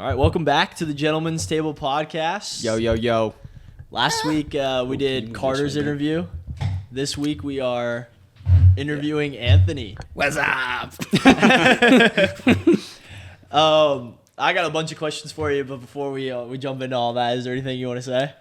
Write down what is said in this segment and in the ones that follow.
All right, welcome back to the Gentleman's Table podcast. Yo. Last week we did Carter's interview. This week we are interviewing Anthony. What's up? I got a bunch of questions for you, but before we jump into all that, is there anything you want to say?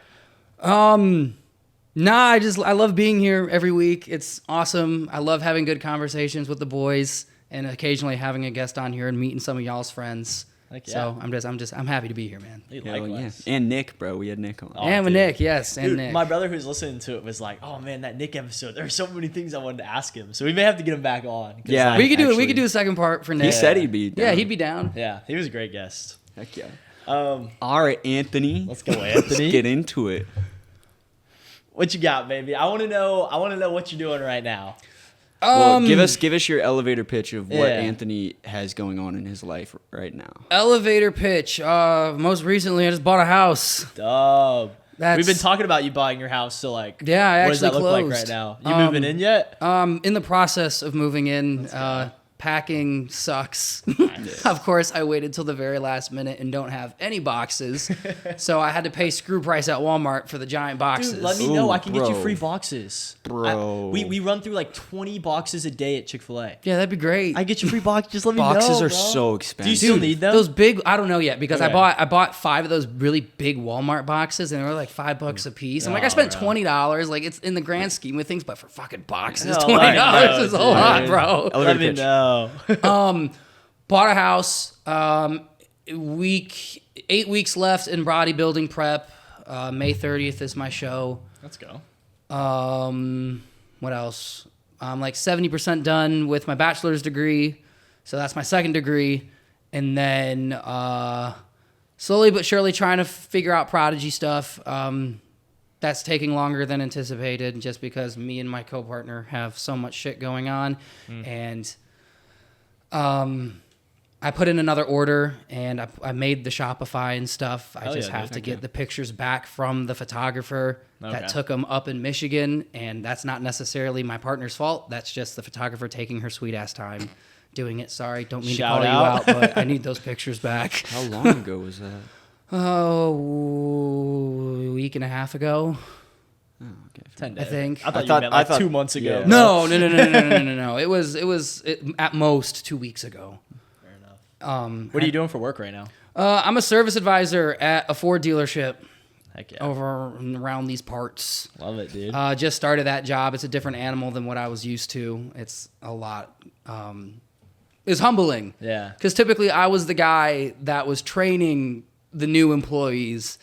Nah, I love being here every week. It's awesome. I love having good conversations with the boys and occasionally having a guest on here and meeting some of y'all's friends. Heck yeah. So I'm happy to be here, man. Likewise. Yeah. And Nick, bro. We had Nick on. Oh, and with dude. Nick, yes, and Dude, Nick. my brother who's listening to it was like, "Oh man, that Nick episode. There are so many things I wanted to ask him, so we may have to get him back on." Yeah. we could do a second part for Nick. He said he'd be down. Yeah, he'd be down. Yeah, he was a great guest. Heck yeah. All right, Anthony. Let's go, Anthony. Let's get into it. What you got, baby? I want to know what you're doing right now. Well, give us your elevator pitch of what Yeah. Anthony has going on in his life right now. Elevator pitch. Most recently, I just bought a house. Dub. That's- We've been talking about you buying your house, so like, Yeah, I what does that actually look like closed. right now? You moving in yet? In the process of moving in. Packing sucks. Of course, I waited till the very last minute and don't have any boxes. So I had to pay screw price at Walmart for the giant boxes. Dude, let me know. Ooh, I can get you bro. free boxes. Bro. We run through like 20 boxes a day at Chick-fil-A. Yeah, that'd be great. I get you free boxes. Just let me know. Boxes are bro. so expensive. Do you still need them? Those big, I don't know yet because Okay. I bought 5 of those really big Walmart boxes and they were like $5 a piece. I'm like, I spent bro. $20. Like it's in the grand scheme of things, but for fucking boxes, Hell, $20 I know, is a lot, dude. bro. Let me pitch. know. Bought a house. 8 weeks left in bodybuilding prep. May 30th is my show. Let's go. What else? I'm like 70% done with my bachelor's degree. So that's my second degree. And then slowly but surely trying to figure out Prodigy stuff. That's taking longer than anticipated just because me and my co-partner have so much shit going on. And I put in another order and I made the Shopify and stuff. I Hell just yeah, have dude. to get the pictures back from the photographer Okay. that took them up in Michigan. And that's not necessarily my partner's fault. That's just the photographer taking her sweet ass time doing it. Sorry, don't mean Shout to call out. you out, but I need those pictures back. How long ago was that? Oh, a week and a half ago. Oh, okay. 10 I days. think. I thought you meant like 2 months ago. yeah. No. It was at most 2 weeks ago. Fair enough. What are you doing for work right now? I'm a service advisor at a Ford dealership Heck yeah. over and around these parts. Love it, dude. Just started that job. It's a different animal than what I was used to. It's a lot. It's humbling. Yeah. Because typically I was the guy that was training the new employees.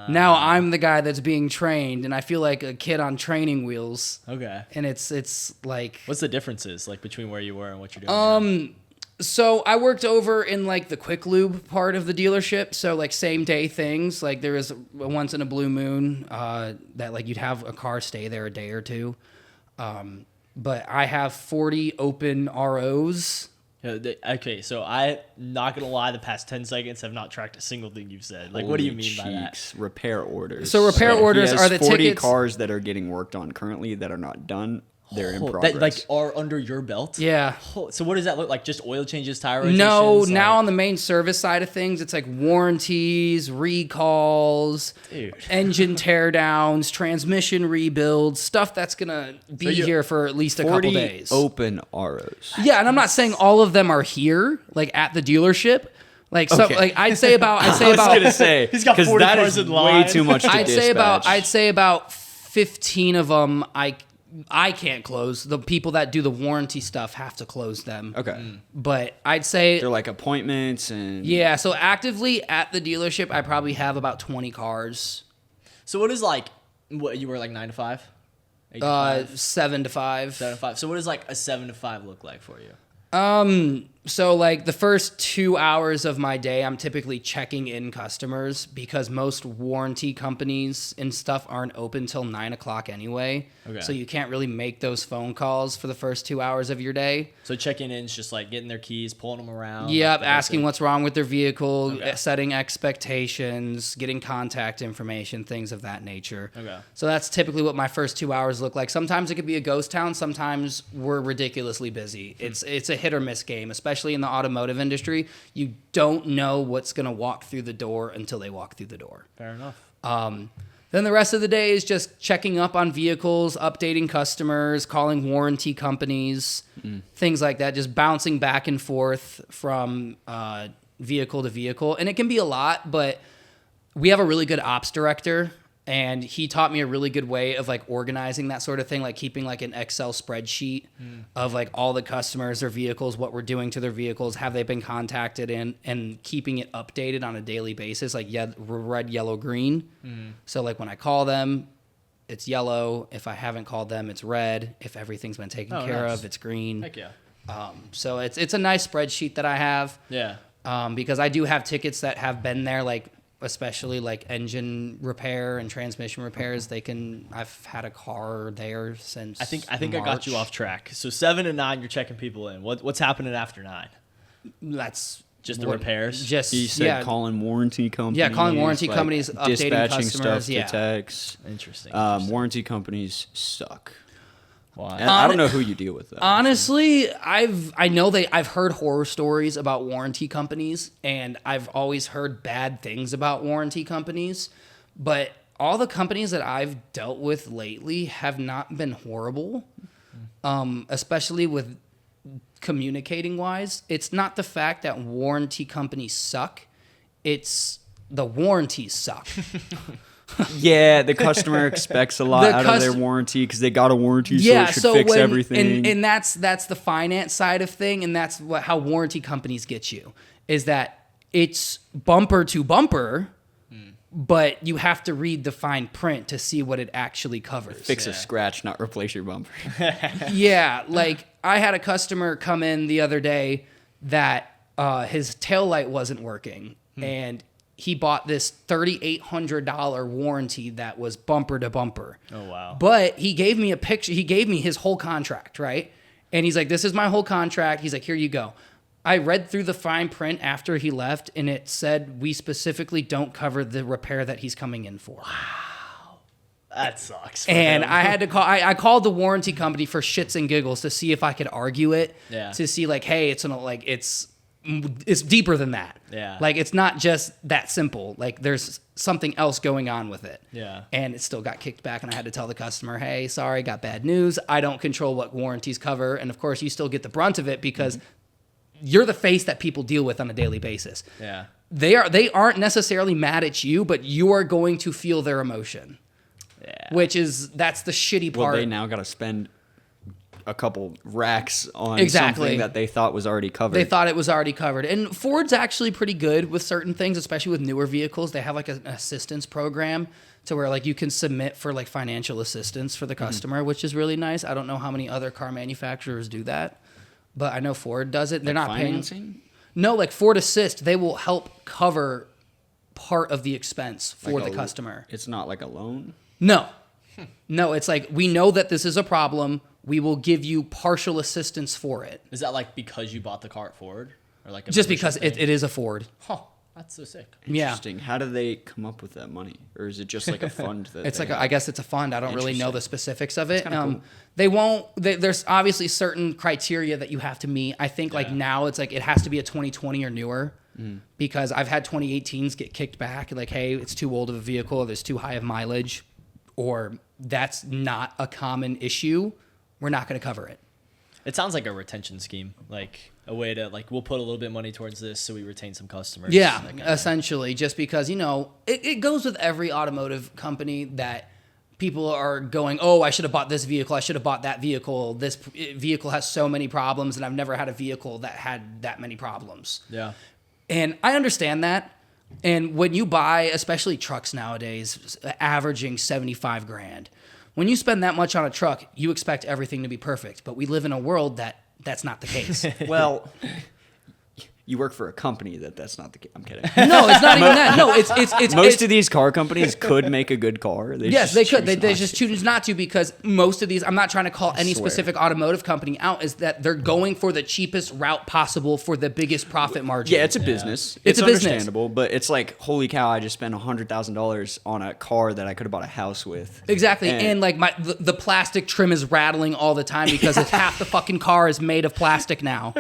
Now I'm the guy that's being trained, and I feel like a kid on training wheels. Okay. And it's like... What's the differences like between where you were and what you're doing now? So I worked over in like the quick lube part of the dealership. So like same day things. Like there was once in a blue moon that like you'd have a car stay there a day or two. But I have 40 open ROs. Okay, so I'm not gonna lie. The past 10 seconds have not tracked a single thing you've said. Like, what do you Holy mean by that? cheeks. Repair orders. So repair orders he has are the 40 tickets- cars that are getting worked on currently that are not done. They're in Oh, progress. that like are under your belt. Yeah. Oh, so what does that look like? Just oil changes, tire rotations? No, now like- on the main service side of things, it's like warranties, recalls, Dude. engine teardowns, transmission rebuilds, stuff that's going to be you- here for at least a 40 couple days. open ROs. Yeah, and I'm not saying all of them are here, like at the dealership. Like so, Okay. like I'd say about I was gonna say He's got 40 that cars is in way line. too much to I'd dispatch. say about 15 of them I can't close. The people that do the warranty stuff have to close them. Okay. But I'd say They're like appointments and yeah, so actively at the dealership I probably have about 20 cars. So what is like? What you were like 9 to 5? 8 to 5? 7 to 5. 7 to 5. So what does like a 7 to 5 look like for you? So like the first 2 hours of my day, I'm typically checking in customers because most warranty companies and stuff aren't open till 9 o'clock anyway. Okay. So you can't really make those phone calls for the first 2 hours of your day. So checking in is just like getting their keys, pulling them around. Yep, like, asking what's wrong with their vehicle, Okay. setting expectations, getting contact information, things of that nature. Okay. So that's typically what my first 2 hours look like. Sometimes it could be a ghost town. Sometimes we're ridiculously busy. It's a hit or miss game, especially especially in the automotive industry, you don't know what's going to walk through the door until they walk through the door. Fair enough. Then the rest of the day is just checking up on vehicles, updating customers, calling warranty companies, things like that, just bouncing back and forth from vehicle to vehicle. And it can be a lot, but we have a really good ops director, and he taught me a really good way of like organizing that sort of thing, like keeping like an Excel spreadsheet of like all the customers, their vehicles, what we're doing to their vehicles, have they been contacted, and keeping it updated on a daily basis, like red, yellow, green. So like when I call them, it's yellow. If I haven't called them, it's red. If everything's been taken care of, it's green. Heck yeah. So it's a nice spreadsheet that I have. Yeah. Because I do have tickets that have been there, like especially like engine repair and transmission repairs. I've had a car there since I think March. I got you off track. So 7 and 9, you're checking people in. What's happening after 9? That's just the repairs. Just You said calling warranty companies. Yeah, calling warranty like companies, updating dispatching customers. stuff to techs. Interesting. Warranty companies suck. Why? And I don't know who you deal with. Though. Honestly, I've heard horror stories about warranty companies, and I've always heard bad things about warranty companies, but all the companies that I've dealt with lately have not been horrible, especially with communicating wise. It's not the fact that warranty companies suck, it's the warranties suck. Yeah, the customer expects a lot out of their warranty because they got a warranty, so it should fix everything. And that's the finance side of thing, and that's how warranty companies get you, is that it's bumper to bumper, but you have to read the fine print to see what it actually covers. Fix a scratch, not replace your bumper. Yeah, like I had a customer come in the other day that his taillight wasn't working, and he bought this $3,800 warranty that was bumper to bumper. Oh, wow. But he gave me a picture. He gave me his whole contract, right? And he's like, this is my whole contract. He's like, here you go. I read through the fine print after he left, and it said we specifically don't cover the repair that he's coming in for. Wow. That sucks. And I had to call. I called the warranty company for shits and giggles to see if I could argue it. Yeah. To see like, hey, it's deeper than that. Yeah. Like, it's not just that simple. Like, there's something else going on with it. Yeah. And it still got kicked back, and I had to tell the customer, hey, sorry, got bad news. I don't control what warranties cover. And, of course, you still get the brunt of it because you're the face that people deal with on a daily basis. Yeah. They aren't necessarily mad at you, but you are going to feel their emotion. Yeah. That's the shitty part. Well, they now got to spend a couple racks on Exactly. something that they thought was already covered. They thought it was already covered. And Ford's actually pretty good with certain things, especially with newer vehicles. They have like an assistance program to where like you can submit for like financial assistance for the customer, which is really nice. I don't know how many other car manufacturers do that, but I know Ford does it. They're not financing? paying. No, like Ford Assist, they will help cover part of the expense for the customer. It's not like a loan? No. No, it's like, we know that this is a problem. We will give you partial assistance for it. Is that like because you bought the car at Ford? Or like Just because it is a Ford. Huh. That's so sick. Yeah. Interesting. How do they come up with that money? Or is it just like a fund that It's they like, I guess it's a fund. I don't really know Interesting. the specifics of it. Cool. There's obviously certain criteria that you have to meet. I think like now it's like, it has to be a 2020 or newer because I've had 2018s get kicked back. Like, hey, it's too old of a vehicle, or there's too high of mileage, or that's not a common issue. We're not going to cover it. It sounds like a retention scheme, like a way to like, we'll put a little bit of money towards this so we retain some customers. Yeah, That kind essentially, just because, it goes with every automotive company that people are going, oh, I should have bought this vehicle, I should have bought that vehicle. This vehicle has so many problems, and I've never had a vehicle that had that many problems. Yeah. And I understand that. And when you buy, especially trucks nowadays, averaging 75 grand, when you spend that much on a truck, you expect everything to be perfect. But we live in a world that's not the case. Well, you work for a company that's not the case. I'm kidding. No, it's not even that. No, it's Most of these car companies could make a good car. Yes, they could. They choose just not to. choose not to, because most of these, I'm not trying to call any swear. specific automotive company out, is that they're going for the cheapest route possible for the biggest profit margin. Yeah, it's a business. It's a business. Understandable, but it's like, holy cow, I just spent $100,000 on a car that I could have bought a house with. Exactly. And like the plastic trim is rattling all the time because half the fucking car is made of plastic now.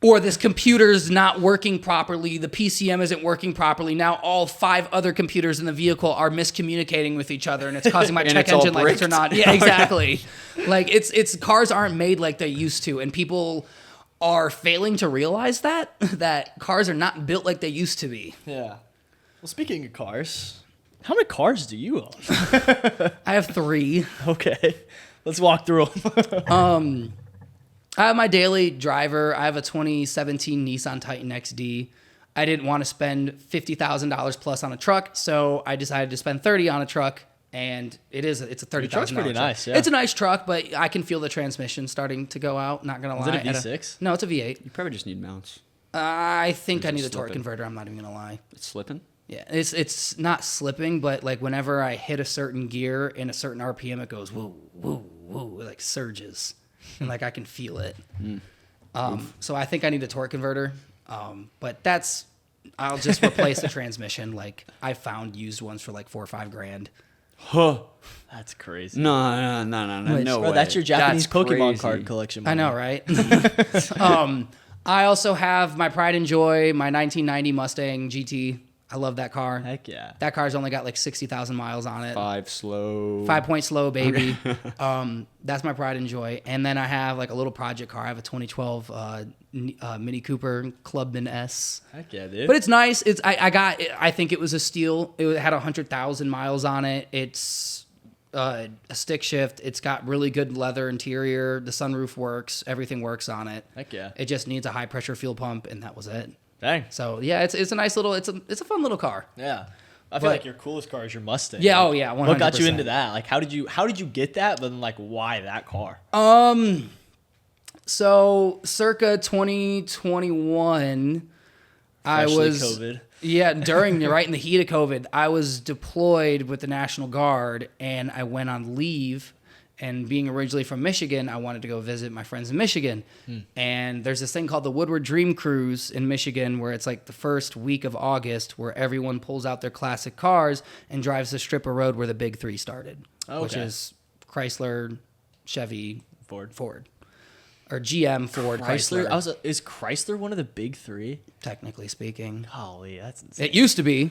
or this computer's not working properly, the PCM isn't working properly. Now all 5 other computers in the vehicle are miscommunicating with each other, and it's causing my check engine lights are not. Yeah, exactly. Like it's cars aren't made like they used to, and people are failing to realize that cars are not built like they used to be. Yeah. Well, speaking of cars, how many cars do you own? I have 3. Okay. Let's walk through them. I have my daily driver. I have a 2017 Nissan Titan XD. I didn't want to spend $50,000 plus on a truck, so I decided to spend $30,000 on a truck, and it's a $30,000 Your truck's pretty truck. nice, yeah. It's a nice truck, but I can feel the transmission starting to go out, not going to lie. Is it a V6? No, it's a V8. You probably just need mounts. I think I Or is it need a torque slipping? converter, I'm not even going to lie. It's slipping? Yeah, it's not slipping, but like whenever I hit a certain gear in a certain RPM, it goes woo, woo, woo, it like surges. And like I can feel it. So I think I need a torque converter. But I'll just replace the transmission. Like I found used ones for like $4 or $5 grand. Huh. That's crazy. No, no Bro, way. that's your Japanese That's Pokemon crazy. card collection. I know, right? I also have my pride and joy, my 1990 Mustang GT. I love that car. Heck yeah. That car's only got like 60,000 miles on it. 5 slow. 5-point slow, baby. That's my pride and joy. And then I have like a little project car. I have a 2012 Mini Cooper Clubman S. Heck yeah, dude. But it's nice. I think it was a steal. It had 100,000 miles on it. It's a stick shift. It's got really good leather interior. The sunroof works. Everything works on it. Heck yeah. It just needs a high pressure fuel pump, and that was it. Dang. So yeah, it's a nice little. It's a fun little car. Yeah. I feel But- like your coolest car is your Mustang. Yeah, Like, oh yeah, 100%. What got you into that? Like, how did you get that? But then, like, why that car? So circa 2021, I Especially was COVID. Yeah, right in the heat of COVID, I was deployed with the National Guard, and I went on leave. And being originally from Michigan, I wanted to go visit my friends in Michigan. And there's this thing called the Woodward Dream Cruise in Michigan, where it's like the first week of August, where everyone pulls out their classic cars and drives the strip of road where the big 3 started, which Okay. is Chrysler, Chevy, Ford. or GM, Ford, Chrysler. Is Chrysler one of the big 3? Technically speaking, Holy, that's insane. it used to be,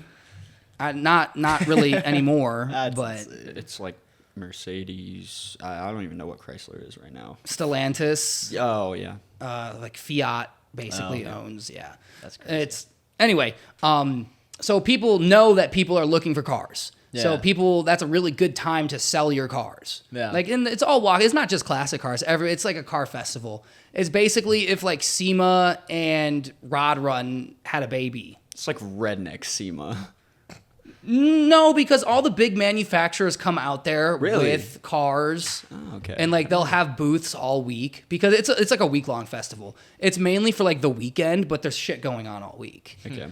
not really anymore, That's but insane. It's like Mercedes. I don't even know what Chrysler is right now. Stellantis, Oh, yeah. like Fiat basically Oh, okay. owns. Yeah, That's crazy. It's anyway. So people know that people are looking for cars. So Yeah. that's a really good time to sell your cars. Yeah. Like, and it's all walk. It's not just classic cars. It's like a car festival. It's basically if like SEMA and Rod Run had a baby. It's like redneck SEMA. No, because all the big manufacturers come out there Really? with cars. Oh, okay. And like they'll have booths all week because it's like a week long festival. It's mainly for like the weekend, but there's shit going on all week. Okay.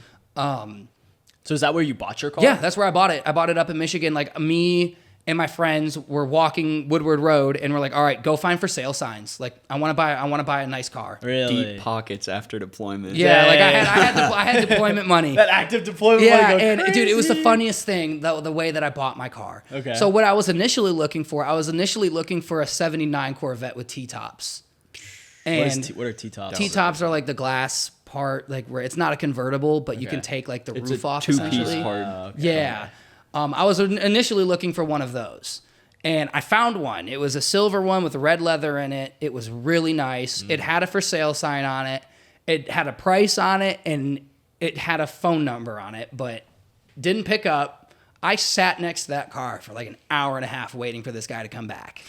So is that where you bought your car? Yeah, that's where I bought it. I bought it up in Michigan. Like me and my friends were walking Woodward Road, and we're like, "All right, go find for sale signs. Like, I want to buy a nice car." Really? Deep pockets after deployment. Yeah, like I had deployment money. That active deployment. Yeah, money go and dude, it was the crazy. funniest thing the way that I bought my car. Okay. So what I was initially looking for, a '79 Corvette with T-tops. And What are T-tops? T-tops are like the glass part, like where it's not a convertible, but you can Okay. take like the It's roof a off. two-piece essentially. hard. Okay. Yeah. I was initially looking for one of those. And I found one. It was a silver one with red leather in it. It was really nice. It had a for sale sign on it. It had a price on it, and it had a phone number on it, but didn't pick up. I sat next to that car for like an hour and a half waiting for this guy to come back.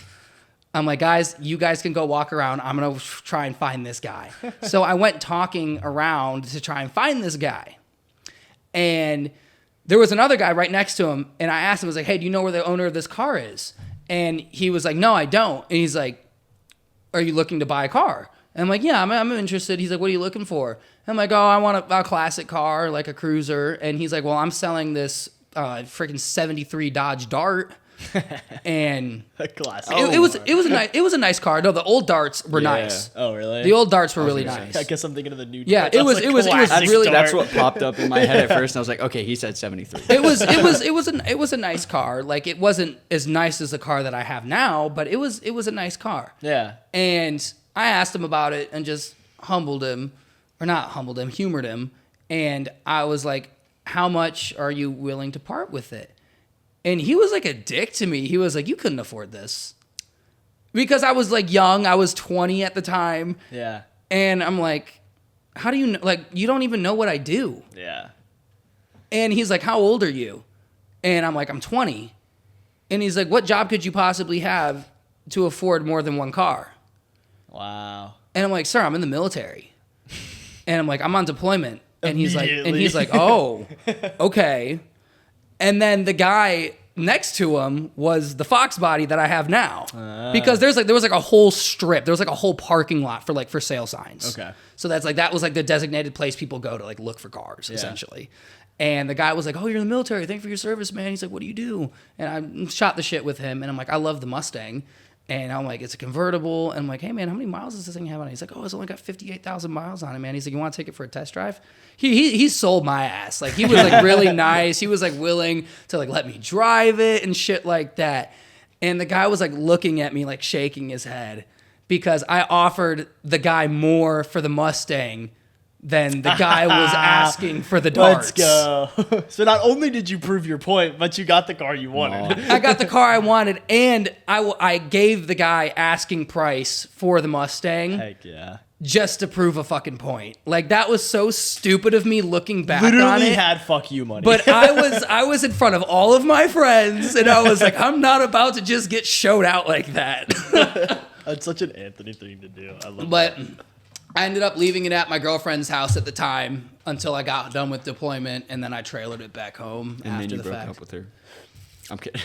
I'm like, guys, you guys can go walk around. I'm going to try and find this guy. So I went talking around to try and find this guy. And there was another guy right next to him. And I asked him, I was like, hey, do you know where the owner of this car is? And he was like, no, I don't. And he's like, are you looking to buy a car? And I'm like, yeah, I'm interested. He's like, what are you looking for? And I'm like, oh, I want a classic car, like a cruiser. And he's like, well, I'm selling this freaking 73 Dodge Dart. And A classic. it was a nice car. No, the old darts were Yeah. nice. Oh, really? The old darts were really gonna say, nice. I guess I'm thinking of the new. Yeah, Dart. it was That's a classic really- Dart. That's what popped up in my head at first, and I was like, okay, he said 73. It was a nice car. Like it wasn't as nice as the car that I have now, but it was a nice car. Yeah. And I asked him about it and just humbled him. humored him. And I was like, how much are you willing to part with it? And he was like a dick to me. He was like, you couldn't afford this. Because I was like young. I was 20 at the time. Yeah. And I'm like, how do you know? Like, you don't even know what I do. Yeah. And he's like, how old are you? And I'm like, I'm 20. And he's like, what job could you possibly have to afford more than one car? Wow. And I'm like, sir, I'm in the military. And I'm like, I'm on deployment. And he's like, oh, okay. And then the guy next to him was the Fox body that I have now. Because there was like a whole strip. There was like a whole parking lot for sale signs. Okay. So that was like the designated place people go to like look for cars, essentially. And the guy was like, oh, you're in the military. Thank you for your service, man. He's like, what do you do? And I shot the shit with him. And I'm like, I love the Mustang. And I'm like, it's a convertible. And I'm like, hey, man, how many miles does this thing have on it? He's like, oh, it's only got 58,000 miles on it, man. He's like, you want to take it for a test drive? He sold my ass. Like, he was like really nice. He was like willing to like let me drive it and shit like that. And the guy was like looking at me like shaking his head because I offered the guy more for the Mustang than the guy was asking for the darts. Let's go. So not only did you prove your point, but you got the car you wanted. I got the car I wanted, and I gave the guy asking price for the Mustang. Heck yeah. Just to prove a fucking point. Like, that was so stupid of me looking back on Literally it. had fuck you money. But I was in front of all of my friends, and I was like, I'm not about to just get showed out like that. That's such an Anthony thing to do. I love But that. I ended up leaving it at my girlfriend's house at the time until I got done with deployment, and then I trailered it back home And after then you the broke fact. up with her. I'm kidding.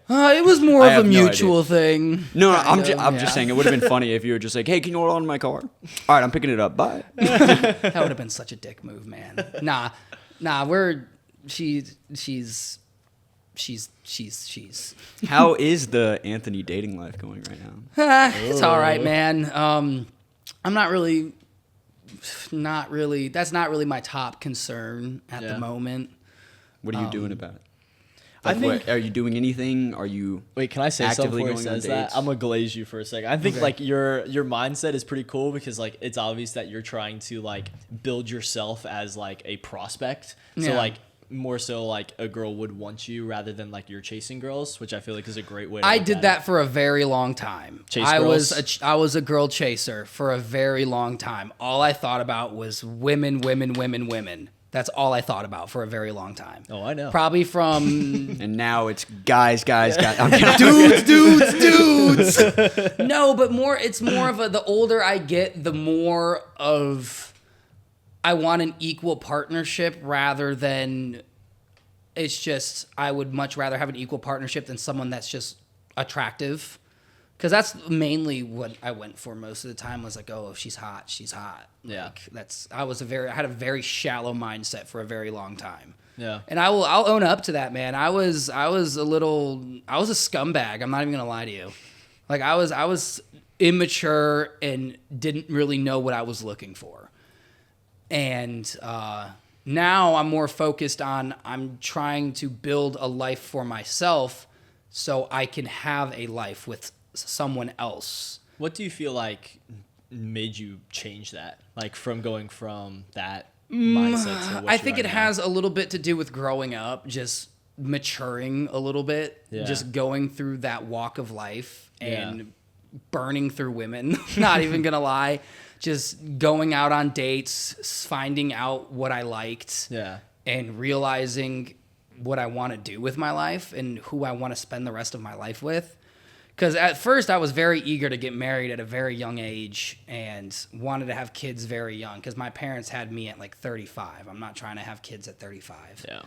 It was more I of a have no mutual thing. No, I'm kind of, just saying it would have been funny if you were just like, hey, can you hold on to my car? All right, I'm picking it up. Bye. That would have been such a dick move, man. Nah, she's. How is the Anthony dating life going right now? It's all right, man. I'm not really. That's not really my top concern at the moment. What are you doing about it? I think. Are you doing anything? Are you Wait, can I say something actively before he going on says that? dates? I'm gonna glaze you for a second. I think like your mindset is pretty cool because like it's obvious that you're trying to like build yourself as like a prospect. So Yeah. like more so like a girl would want you rather than like you're chasing girls, which I feel like is a great way to I look did at that it. for a very long time. Chase I girls? was a girl chaser for a very long time. All I thought about was women. That's all I thought about for a very long time. Oh, I know. Probably from And now it's guys. I'm kidding. dudes. No, but it's more of the older I get, the more of I want an equal partnership rather than it's just I would much rather have an equal partnership than someone that's just attractive. Because that's mainly what I went for most of the time was like, oh, if she's hot, she's hot. Yeah. Like I had a very shallow mindset for a very long time. Yeah. And I'll own up to that, man. I was a scumbag. I'm not even gonna lie to you. Like I was immature and didn't really know what I was looking for. And now I'm more focused on I'm trying to build a life for myself so I can have a life with someone else. What do you feel like made you change that? Like from going from that mindset to what I you think are it now? has a little bit to do with growing up, just maturing a little bit, just going through that walk of life and burning through women. Not even gonna lie, just going out on dates, finding out what I liked, and realizing what I want to do with my life and who I want to spend the rest of my life with. Because at first I was very eager to get married at a very young age and wanted to have kids very young because my parents had me at like 35. I'm not trying to have kids at 35. Yeah.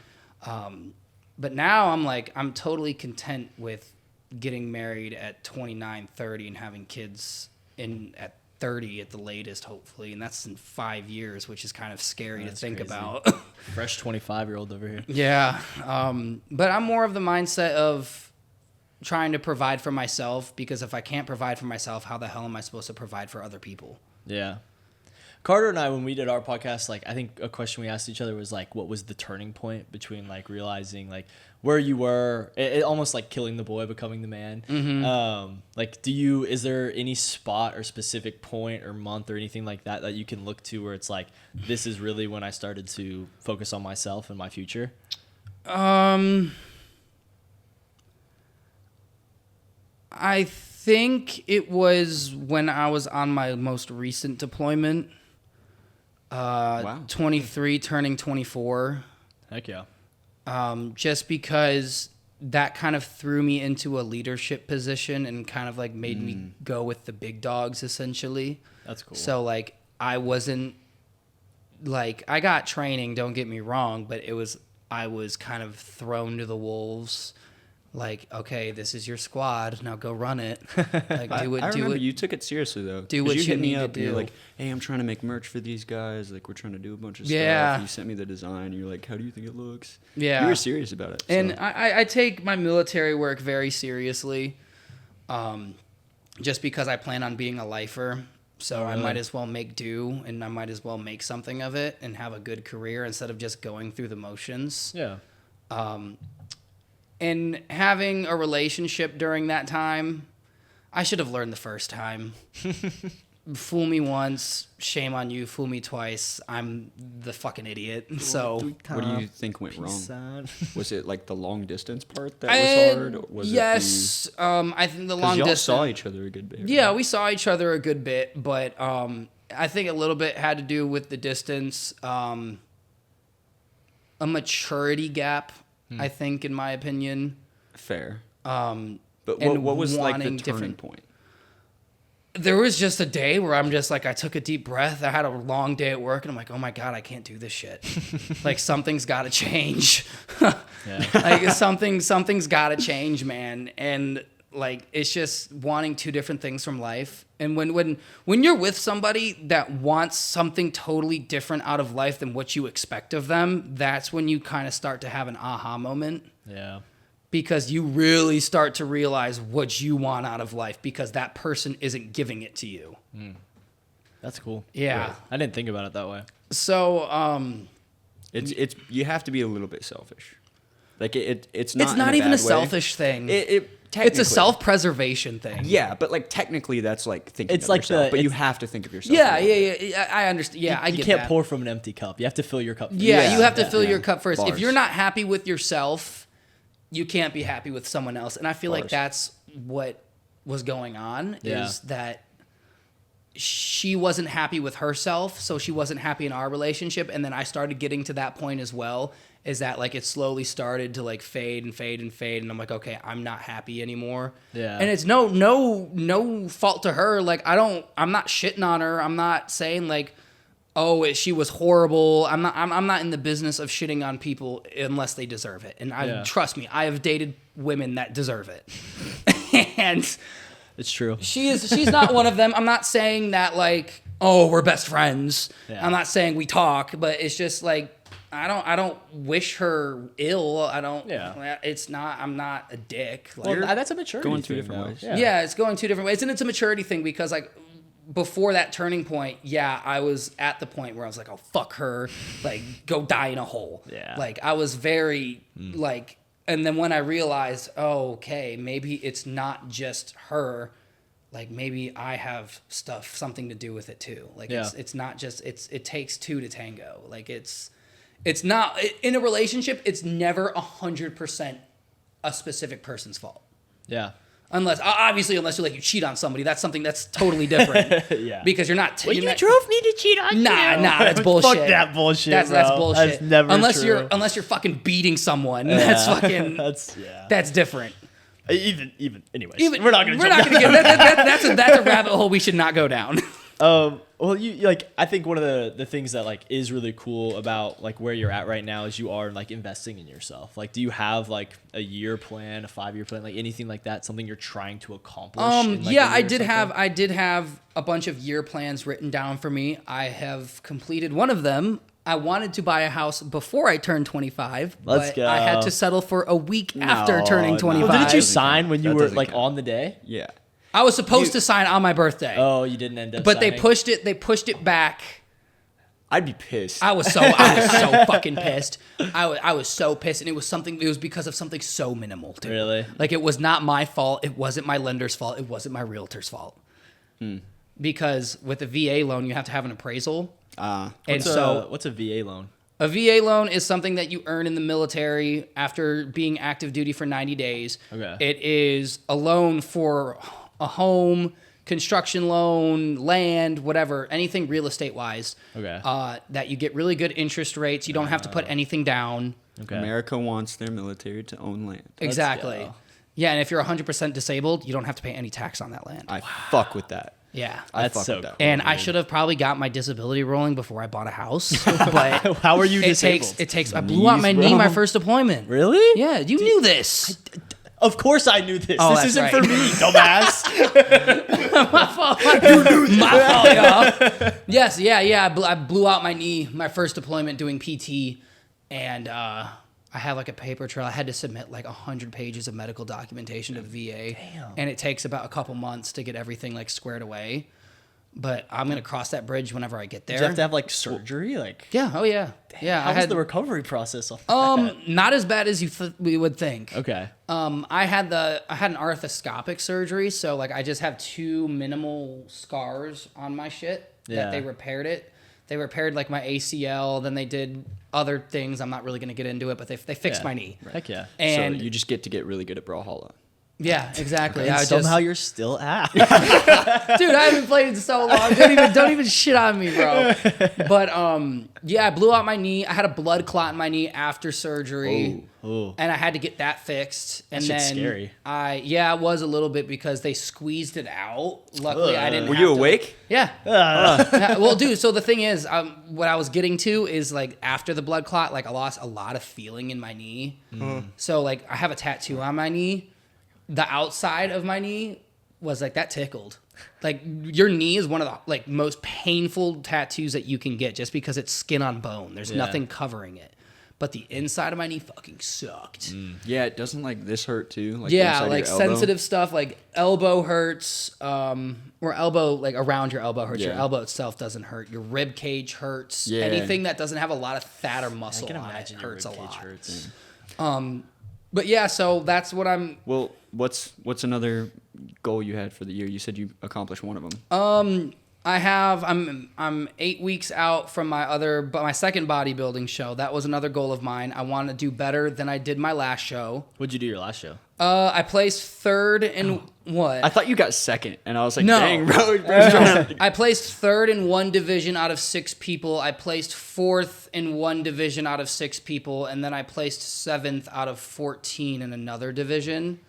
But now I'm totally content with getting married at 29, 30 and having kids at 30 at the latest, hopefully. And that's in 5 years, which is kind of scary to think crazy. about. Fresh 25-year-old over here. Yeah. But I'm more of the mindset of trying to provide for myself because if I can't provide for myself, how the hell am I supposed to provide for other people? Yeah. Carter and I, when we did our podcast, like I think a question we asked each other was like, what was the turning point between like realizing like where you were, it almost like killing the boy, becoming the man. Like, is there any spot or specific point or month or anything like that you can look to where it's like, this is really when I started to focus on myself and my future? I think it was when I was on my most recent deployment. 23 turning 24. Heck yeah. Just because that kind of threw me into a leadership position and kind of like made me go with the big dogs essentially. That's cool. So like I wasn't like, I got training, don't get me wrong, but I was kind of thrown to the wolves. Like, okay, this is your squad. Now go run it. Like, I remember you took it seriously though. Do what you hit me need up. to You're do. like, hey, I'm trying to make merch for these guys. Like, we're trying to do a bunch of Yeah. stuff. You sent me the design. You're like, how do you think it looks? Yeah. You were serious about it. And so. I take my military work very seriously, just because I plan on being a lifer. So I might as well make do, and I might as well make something of it and have a good career instead of just going through the motions. Yeah. And having a relationship during that time, I should have learned the first time. Fool me once, shame on you. Fool me twice, I'm the fucking idiot. So, what do you think went wrong? Was it like the long distance part that was hard? Or was yes, I think the long y'all distance. saw each other a good bit. Yeah, right? we saw each other a good bit, but I think a little bit had to do with the distance, a maturity gap. I think, in my opinion. Fair. But what was like the turning point? There was just a day where I'm just like, I took a deep breath. I had a long day at work, and I'm like, oh my God, I can't do this shit. Like, something's got to change. Like, something's got to change, man. And like, it's just wanting two different things from life. And when you're with somebody that wants something totally different out of life than what you expect of them, that's when you kind of start to have an aha moment. Yeah. Because you really start to realize what you want out of life because that person isn't giving it to you. That's cool. Yeah. Right. I didn't think about it that way. So, It's you have to be a little bit selfish. Like it's not. It's not even a selfish thing. It's a self-preservation thing. Yeah, but like technically, that's like thinking. It's of like yourself, but you have to think of yourself. Yeah. I understand. Yeah, I get that. You can't pour from an empty cup. You have to fill your cup first. Yeah, you have to fill your cup first. Bars. If you're not happy with yourself, you can't be happy with someone else. And I feel like Bars. that's what was going on. Yeah. Is that she wasn't happy with herself, so she wasn't happy in our relationship. And then I started getting to that point as well. Is that like it slowly started to like fade and fade and fade, and I'm like, okay, I'm not happy anymore. Yeah. And it's no fault to her. Like I'm not shitting on her. I'm not saying like, oh, she was horrible. I'm not in the business of shitting on people unless they deserve it. And trust me, I have dated women that deserve it. And it's true. She's not one of them. I'm not saying that like, oh, we're best friends. Yeah. I'm not saying we talk, but it's just like I don't wish her ill. I don't. Yeah. It's not. I'm not a dick. Like, Well, that's a maturity going two thing, different though. ways. yeah, it's going two different ways, and it's a maturity thing because like before that turning point, I was at the point where I was like, oh fuck her, like go die in a hole. Yeah. Like I was very like, and then when I realized, oh okay, maybe it's not just her. Like maybe I have something to do with it too. Like it's not just it takes two to tango. Like it's not in a relationship. It's never 100% a specific person's fault. Yeah. Unless you're like you cheat on somebody. That's something that's totally different. Yeah. Because you're not. Well, you drove me to cheat on you. Nah, that's bullshit. Fuck that bullshit. That's bullshit. That's never true. Unless you're fucking beating someone. That's fucking. That's different. Even anyways. We're not gonna get that's a rabbit hole we should not go down. Well, you like I think one of the things that like is really cool about like where you're at right now is you are like investing in yourself. Like, do you have like a year plan, a 5-year plan, like anything like that? Something you're trying to accomplish? I did have a bunch of year plans written down for me. I have completed one of them. I wanted to buy a house before I turned 25, Let's but go. I had to settle for a week after turning 25. Well, didn't you sign when you That were doesn't like count. on the day? Yeah. I was supposed to sign on my birthday. Oh, you didn't end up. But signing? they pushed it back I'd be pissed. I was so fucking pissed. I was so pissed, and it was because of something so minimal, too. Really? Like, it was not my fault. It wasn't my lender's fault. It wasn't my realtor's fault. Because with a VA loan, you have to have an appraisal. What's a VA loan? A VA loan is something that you earn in the military after being active duty for 90 days. Okay. It is a loan for a home, construction loan, land, whatever, anything real estate wise. Okay. That you get really good interest rates. You don't have to put anything down. Okay. America wants their military to own land. Exactly. go. Yeah, and if you're 100% disabled, you don't have to pay any tax on that land. I fuck with that. Yeah. That's fuck so with that. cool. And I should have probably got my disability rolling before I bought a house. But How are you disabled? I blew out my knee my first deployment. Really? Yeah, you knew this. Of course I knew this. Oh, This that's isn't right. for me, dumbass. My fault, y'all. Yes, yeah. I blew out my knee my first deployment doing PT, and I have like a paper trail. I had to submit like 100 pages of medical documentation to the VA. Damn. And it takes about a couple months to get everything like squared away. But I'm gonna cross that bridge whenever I get there. Did you have to have like surgery? Like, Yeah. Oh yeah. Yeah. how was the recovery process off that? Not as bad as we would think. Okay. I had an arthroscopic surgery, so like I just have 2 minimal scars on my shit that they repaired it. They repaired like my ACL, then they did other things. I'm not really gonna get into it, but they fixed my knee. Heck yeah. And So you just get really good at Brawlhalla. yeah, exactly. And somehow you're still out. dude, I haven't played in so long. Don't even shit on me, bro. But yeah, I blew out my knee. I had a blood clot in my knee after surgery. Oh. And I had to get that fixed. And That shit's then scary. it was a little bit because they squeezed it out. Luckily, I didn't. Were have you to- awake? Yeah. Yeah. Well, dude. So the thing is, what I was getting to is like after the blood clot, like I lost a lot of feeling in my knee. So like I have a tattoo on my knee. The outside of my knee was like that tickled. Like your knee is one of the like most painful tattoos that you can get just because it's skin on bone. There's nothing covering it. But the inside of my knee fucking sucked. Yeah, it doesn't like this hurt too. Like Yeah, inside of like your elbow? sensitive stuff like elbow hurts, or elbow like around your elbow hurts. Your Yeah. elbow itself doesn't hurt. Your rib cage hurts. Yeah. Anything that doesn't have a lot of fat or I muscle can on it imagine your hurts a ribcage lot. hurts. But yeah, so that's what I'm. Well, what's another goal you had for the year? You said you accomplished one of them. I'm 8 weeks out from my second bodybuilding show. That was another goal of mine. I want to do better than I did my last show. What'd you do your last show? I placed third in what? I thought you got second, and I was like, No. dang, bro. Bro's trying to- I placed third in one division out of 6 people. I placed fourth in one division out of 6 people, and then I placed 7th out of 14 in another division.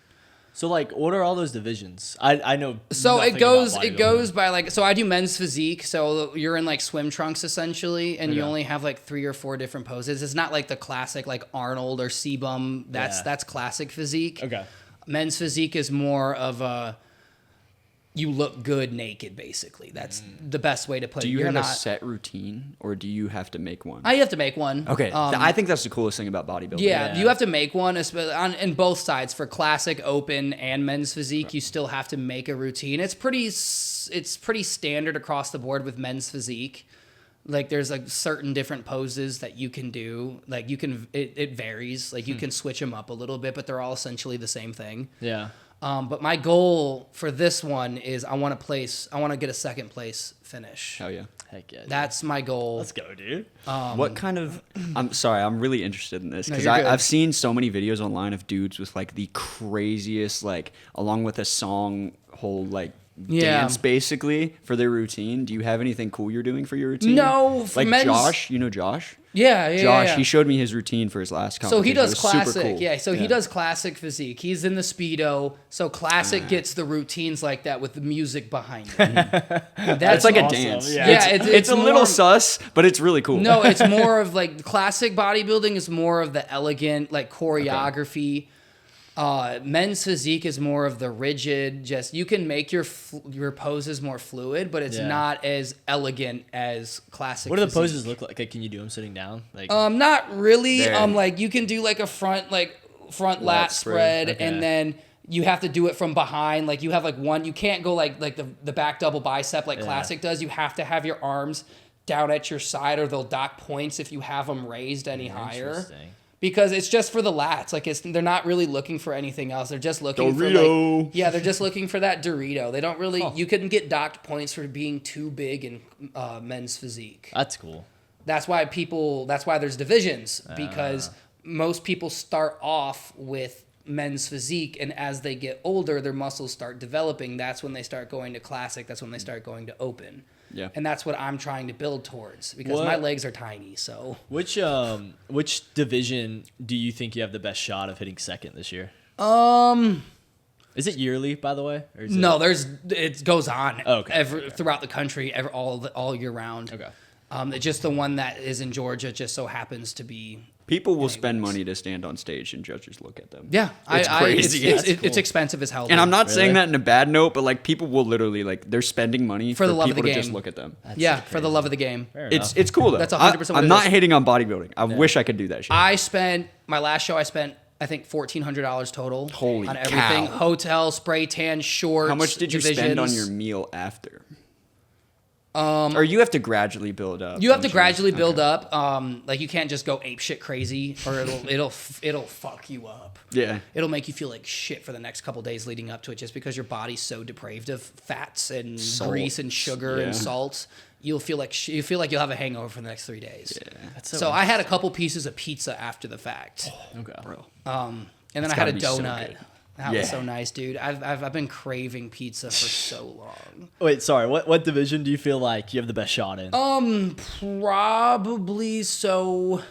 So like, what are all those divisions? I know. So nothing it goes about it bodybuilding. goes by like, so I do men's physique, so you're in like swim trunks essentially, and you only have like 3 or 4 different poses. It's not like the classic like Arnold or C-Bum. That's classic physique. Okay. Men's physique is more of a you look good naked, basically. That's the best way to put Do it. you You're have not, a set routine, or do you have to make one? I have to make one. Okay, I think that's the coolest thing about bodybuilding. Yeah, you have to make one, in both sides. For classic, open, and men's physique, you still have to make a routine. It's pretty standard across the board with men's physique. Like there's like certain different poses that you can do. Like it varies. Like you can switch them up a little bit, but they're all essentially the same thing. Yeah. But my goal for this one is I want to get a second place finish. Hell yeah. Heck yeah. Dude. That's my goal. Let's go, dude. What kind of? I'm sorry, I'm really interested in this because you're good. I've seen so many videos online of dudes with like the craziest, like along with a song whole like dance basically for their routine. Do you have anything cool you're doing for your routine? No, for like men's- Josh. You know Josh? Yeah, Josh, he showed me his routine for his last competition. So he does It was super classic, cool. yeah. So he does classic physique. He's in the Speedo. So classic gets the routines like that with the music behind it. That's like awesome. a dance. Yeah. Yeah, It's a little more- sus, but it's really cool. No, it's more of like classic bodybuilding is more of the elegant like choreography. Men's physique is more of the rigid. Just you can make your poses more fluid, but it's not as elegant as classic. What do the physique. poses look like? Can you do them sitting down? Like, Not really. There. Like you can do like a front lat spread, Okay. and then you have to do it from behind. Like you have like one. You can't go like the back double bicep like classic does. You have to have your arms down at your side, or they'll dock points if you have them raised any higher. Interesting. Because it's just for the lats. Like they're not really looking for anything else. They're just looking Dorito. for they're just looking for that Dorito. They don't really. You couldn't get docked points for being too big in men's physique. That's cool. That's why there's divisions, because most people start off with men's physique, and as they get older, their muscles start developing. That's when they start going to classic. That's when they start going to open. Yeah. And that's what I'm trying to build towards, because my legs are tiny. So which division do you think you have the best shot of hitting second this year? Is it yearly, by the way? Or is it goes on throughout the country all year round. Okay. It's just the one that is in Georgia just so happens to be. People will spend money to stand on stage and judges look at them. Yeah, it's crazy. It's expensive as hell. And I'm not saying that in a bad note, but like people will literally they're spending money for the love of people the to game. just look at them. That's for the love of the game. It's cool though. That's 100% what I'm it not is. hating on bodybuilding. I wish I could do that shit. My last show I spent I think $1,400 total. Holy on everything. cow. Hotel, spray tan, shorts. How much did you spend on your meal after? Or you have to gradually build up. You have to gradually build up. Like you can't just go ape shit crazy, or it'll fuck you up. Yeah. It'll make you feel like shit for the next couple days leading up to it, just because your body's so depraved of fats and grease and sugar and salt. You'll feel like you'll have a hangover for the next 3 days. Yeah. That's so I had a couple pieces of pizza after the fact. Okay, bro. And then I had a donut. That was so nice, dude. I've been craving pizza for so long. Wait, sorry. What division do you feel like you have the best shot in? Probably so.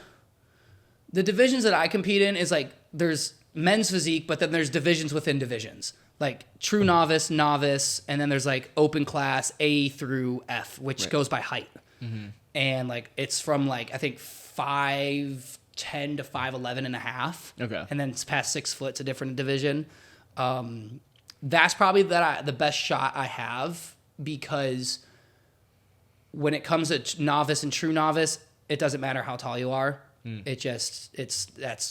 The divisions that I compete in is like there's men's physique, but then there's divisions within divisions. Like true novice, and then there's like open class A through F, which goes by height. Mm-hmm. And like it's from like I think 5'10" to 5'11" and a half. Okay. And then it's past 6 foot to a different division. That's probably the best shot I have, because when it comes to novice and true novice, it doesn't matter how tall you are. That's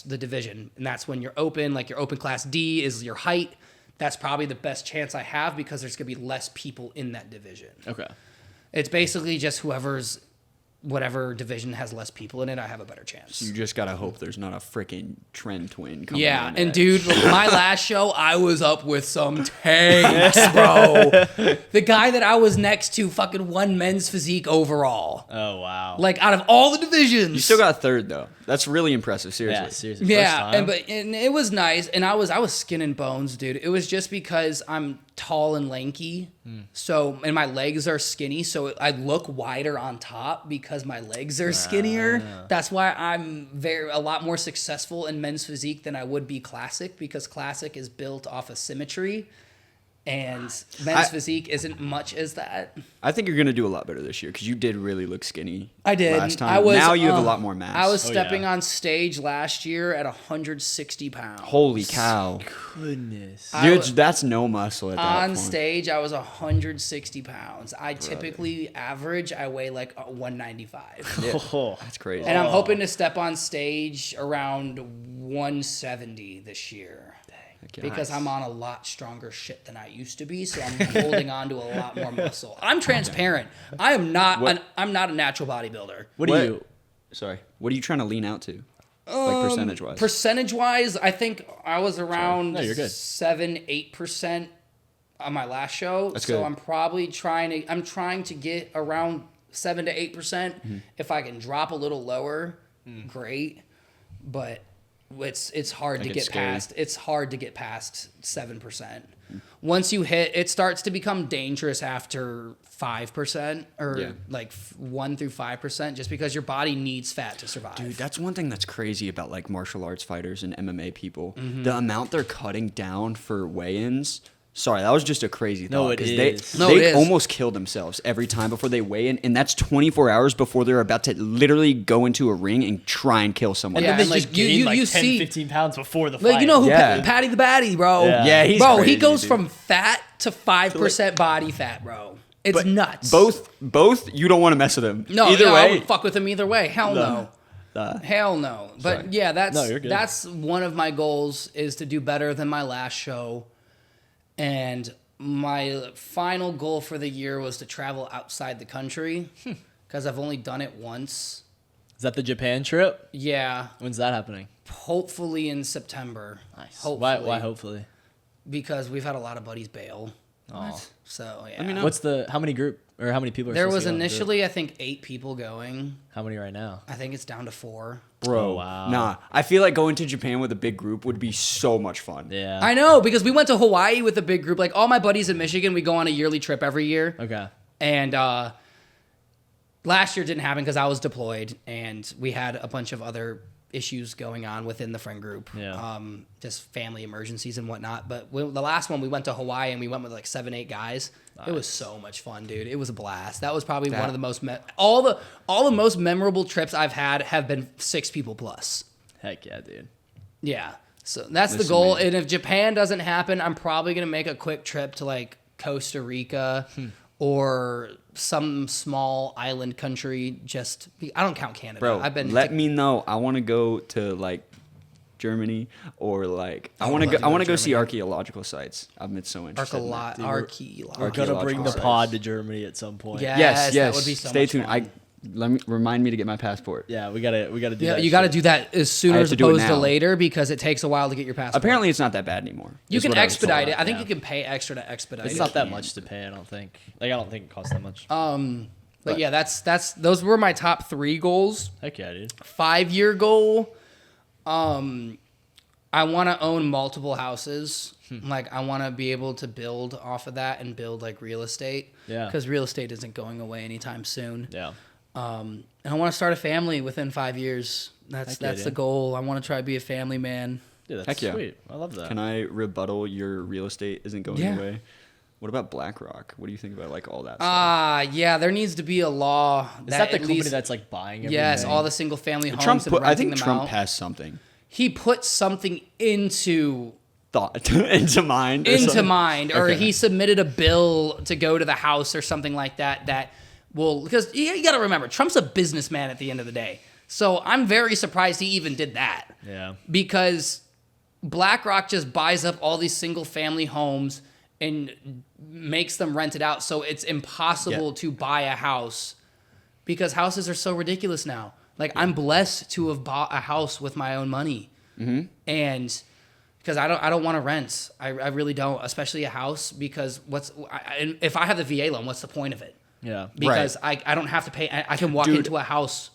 the division. And that's when you're open, like your open class D is your height. That's probably the best chance I have, because there's going to be less people in that division. Okay. It's basically just whatever division has less people in it, I have a better chance. You just gotta hope there's not a freaking trend twin coming. Yeah, and dude, my last show, I was up with some tanks, bro. The guy that I was next to fucking won men's physique overall. Oh wow! Like out of all the divisions, You still got third though. That's really impressive. Seriously. Yeah, seriously. Yeah, First time? and it was nice, and I was skin and bones, dude. It was just because I'm tall and lanky, so and my legs are skinny, so I look wider on top because my legs are skinnier. That's why I'm a lot more successful in men's physique than I would be classic, because classic is built off of symmetry. And men's physique isn't much as that. I think you're gonna do a lot better this year, because you did really look skinny. I did. Last time. Now you have a lot more mass. I was stepping on stage last year at 160 pounds. Holy cow! Goodness. Dude, that's no muscle at that point. On stage, I was 160 pounds. I typically average, I weigh like 195. Yeah. Oh, That's crazy. And I'm hoping to step on stage around 170 this year. Because I'm on a lot stronger shit than I used to be, so I'm holding on to a lot more muscle. I'm transparent. I'm not a natural bodybuilder. What do you? Sorry. What are you trying to lean out to? Like percentage wise? Percentage wise, I think I was around No, you're good. 7-8% on my last show. That's so good. I'm probably trying to get around 7 to 8%. If I can drop a little lower, great. But it's hard to get past. It's hard to get past 7%. Once you hit, it starts to become dangerous after 5% or like 1 through 5%, just because your body needs fat to survive. Dude, that's one thing that's crazy about like martial arts fighters and MMA people. The amount they're cutting down for weigh-ins. Sorry, that was just a crazy thought. No, it 'cause is. They almost kill themselves every time before they weigh in, and that's 24 hours before they're about to literally go into a ring and try and kill someone. And Yeah, then they and, just like, you- gain you- like you 10, see- 15 pounds before the fight. Like, you know who Yeah. Patty the Batty, bro? Yeah. he's bro, crazy, he goes dude. from fat to 5% body fat, bro. It's nuts. Both, you don't want to mess with them. No, either I way. wouldn't fuck with him either way. Hell no. Hell no. But Sorry. yeah, No, you're good. that's one of my goals, is to do better than my last show. And my final goal for the year was to travel outside the country. because I've only done it once. Is that the Japan trip? Yeah. When's that happening? Hopefully in September. Nice. Hopefully. Why hopefully? Because we've had a lot of buddies bail. What? So, yeah. Let me know. How many people are There supposed was to go on the initially, I think, 8 people going. How many right now? I think it's down to 4. Bro, Oh, wow. nah. I feel like going to Japan with a big group would be so much fun. Yeah. I know, because we went to Hawaii with a big group. Like, all my buddies in Michigan, we go on a yearly trip every year. Okay. And last year didn't happen because I was deployed, and we had a bunch of other issues going on within the friend group. Yeah. Just family emergencies and whatnot. But the last one, we went to Hawaii, and we went with like 7, 8 guys. Nice. It was so much fun, dude. It was a blast. That was probably one of the most all the most memorable trips I've had have been 6 people plus. Heck yeah, dude. Yeah. So that's the goal. And if Japan doesn't happen, I'm probably going to make a quick trip to like Costa Rica or some small island country. I don't count Canada. Bro, let me know. I want to go to like Germany or like I want to go see archaeological sites. I'm so interested. Archaeological. We're gonna bring the pod to Germany at some point. Yes. Yes. That would be so Stay much tuned. fun. Remind me to get my passport. Yeah, we gotta do that. Yeah, you got to do that as sooner as to do it opposed to now. later because it takes a while to get your passport. Apparently, it's not that bad anymore. You is can what I was told. expedite it. I think Yeah. you can pay extra to expedite It's it. not that much to pay, I don't think. Like, I don't think it costs that much. But yeah, that's those were my top 3 goals. Heck yeah, dude. 5-year goal. I want to own multiple houses. Like, I want to be able to build off of that and build like real estate. Yeah. Because real estate isn't going away anytime soon. Yeah. And I want to start a family within 5 years. That's the goal. I want to try to be a family man. Dude, that's Heck yeah. sweet. I love that. Can I rebuttal your real estate isn't going away? What about BlackRock? What do you think about like all that stuff? Yeah, there needs to be a law. Is that the company that's like buying everything? Yes, all the single family homes Trump and renting I think them Trump out. has something He put something into mind. Or he submitted a bill to go to the House or something like that will, because you got to remember, Trump's a businessman at the end of the day. So I'm very surprised he even did that. Yeah. Because BlackRock just buys up all these single family homes and makes them rented out. So it's impossible to buy a house because houses are so ridiculous now. Like, I'm blessed to have bought a house with my own money. Mm-hmm. And because I don't want to rent. I really don't, especially a house, because if I have the VA loan, what's the point of it? Yeah. Because I don't have to pay. I can walk into a house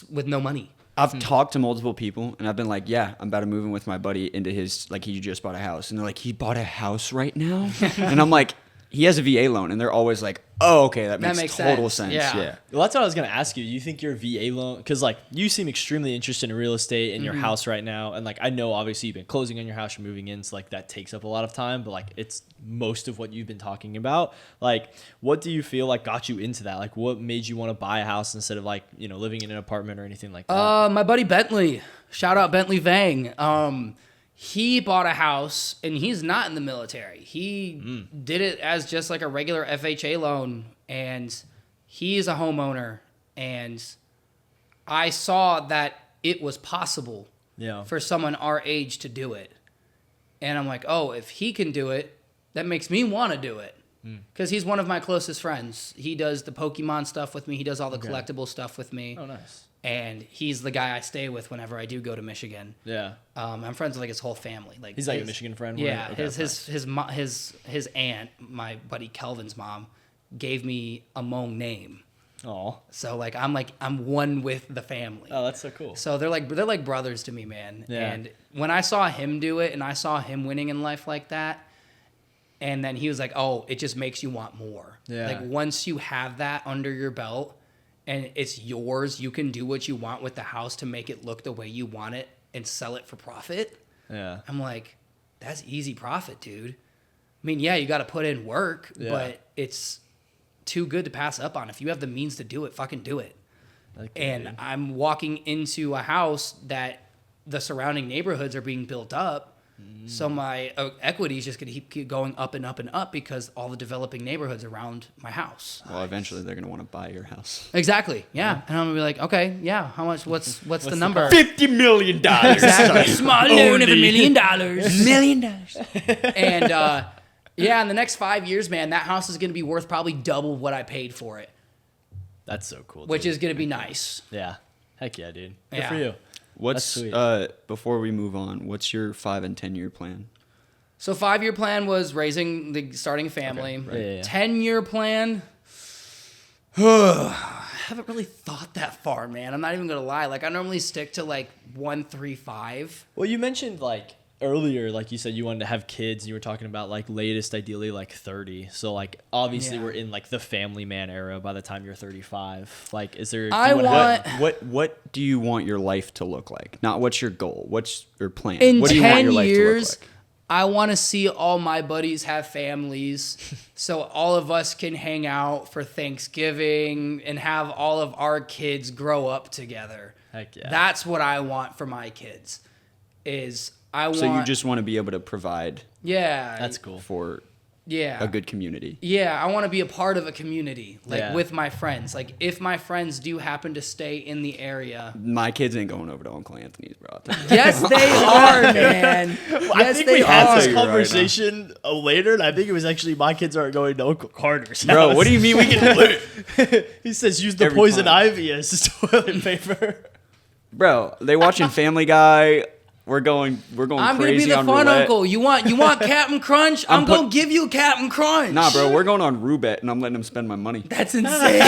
with no money. I've talked to multiple people and I've been like, yeah, I'm about to move in with my buddy into his, like, he just bought a house. And they're like, he bought a house right now? And I'm like, he has a VA loan. And they're always like, oh, okay, that makes total sense. Yeah. Well, that's what I was going to ask you. Do you think your VA loan, because like you seem extremely interested in real estate and your house right now. And like, I know obviously you've been closing on your house, you're moving in. So like that takes up a lot of time, but like it's most of what you've been talking about. Like, what do you feel like got you into that? Like, what made you want to buy a house instead of like, you know, living in an apartment or anything like that? My buddy Bentley, shout out Bentley Vang. He bought a house, and he's not in the military. He did it as just like a regular FHA loan, and he's a homeowner. And I saw that it was possible for someone our age to do it. And I'm like, oh, if he can do it, that makes me want to do it. Because he's one of my closest friends. He does the Pokemon stuff with me. He does all the collectible stuff with me. Oh, nice. And he's the guy I stay with whenever I do go to Michigan. Yeah. I'm friends with like his whole family. Like, he's like a Michigan friend. Yeah. Okay, His aunt, my buddy Kelvin's mom, gave me a Hmong name. Oh. So I'm one with the family. Oh, that's so cool. So they're like brothers to me, man. Yeah. And when I saw him do it, and I saw him winning in life like that, and then he was like, "Oh, it just makes you want more." Yeah. Like, once you have that under your belt and it's yours, you can do what you want with the house to make it look the way you want it and sell it for profit. Yeah. I'm like, that's easy profit, dude. I mean, yeah, you got to put in work, but it's too good to pass up on. If you have the means to do it, fucking do it. And I'm walking into a house that the surrounding neighborhoods are being built up. So my equity is just going to keep going up and up and up because all the developing neighborhoods around my house. Well, eventually they're going to want to buy your house. Exactly. Yeah. And I'm going to be like, okay, yeah, how much, what's the number? $50 million. Exactly. Small loan of $1 million. $1 million. And yeah, in the next 5 years, man, that house is going to be worth probably double what I paid for it. That's so cool. which dude. is going to be nice. Yeah. Heck yeah, dude. Good Yeah. for you. What's sweet. before we move on? What's your 5 and 10-year plan? So 5-year plan was starting a family. right. Yeah. 10-year plan. I haven't really thought that far, man. I'm not even gonna lie. Like I normally stick to like 1, 3, 5. Well, you mentioned like earlier, like you said you wanted to have kids. And you were talking about like latest, ideally like 30. So like obviously Yeah. we're in like the family man era by the time you're 35. Like, is there? I do you wanna- want- What do you want your life to look like? Not what's your goal. What's your plan? In What do you want 10 your life years, to look like? I want to see all my buddies have families, so all of us can hang out for Thanksgiving and have all of our kids grow up together. Heck yeah. That's what I want for my kids. I want. So you just want to be able to provide yeah. That's cool. for Yeah. a good community. Yeah, I want to be a part of a community, like Yeah. with my friends. Like if my friends do happen to stay in the area. My kids ain't going over to Uncle Anthony's, bro. Yes, they are, man. I Yes, think they we had are. this You're right conversation later, and I think it was actually my kids aren't going to Uncle Carter's Bro, house. what do you mean we can live? He says use the Every poison time. ivy as toilet paper. Bro, they watching Family Guy. We're going I'm gonna be crazy the on fun roulette. uncle. You want Captain Crunch? I'm gonna give you Captain Crunch. Nah, bro, we're going on roulette, and I'm letting them spend my money. That's insane.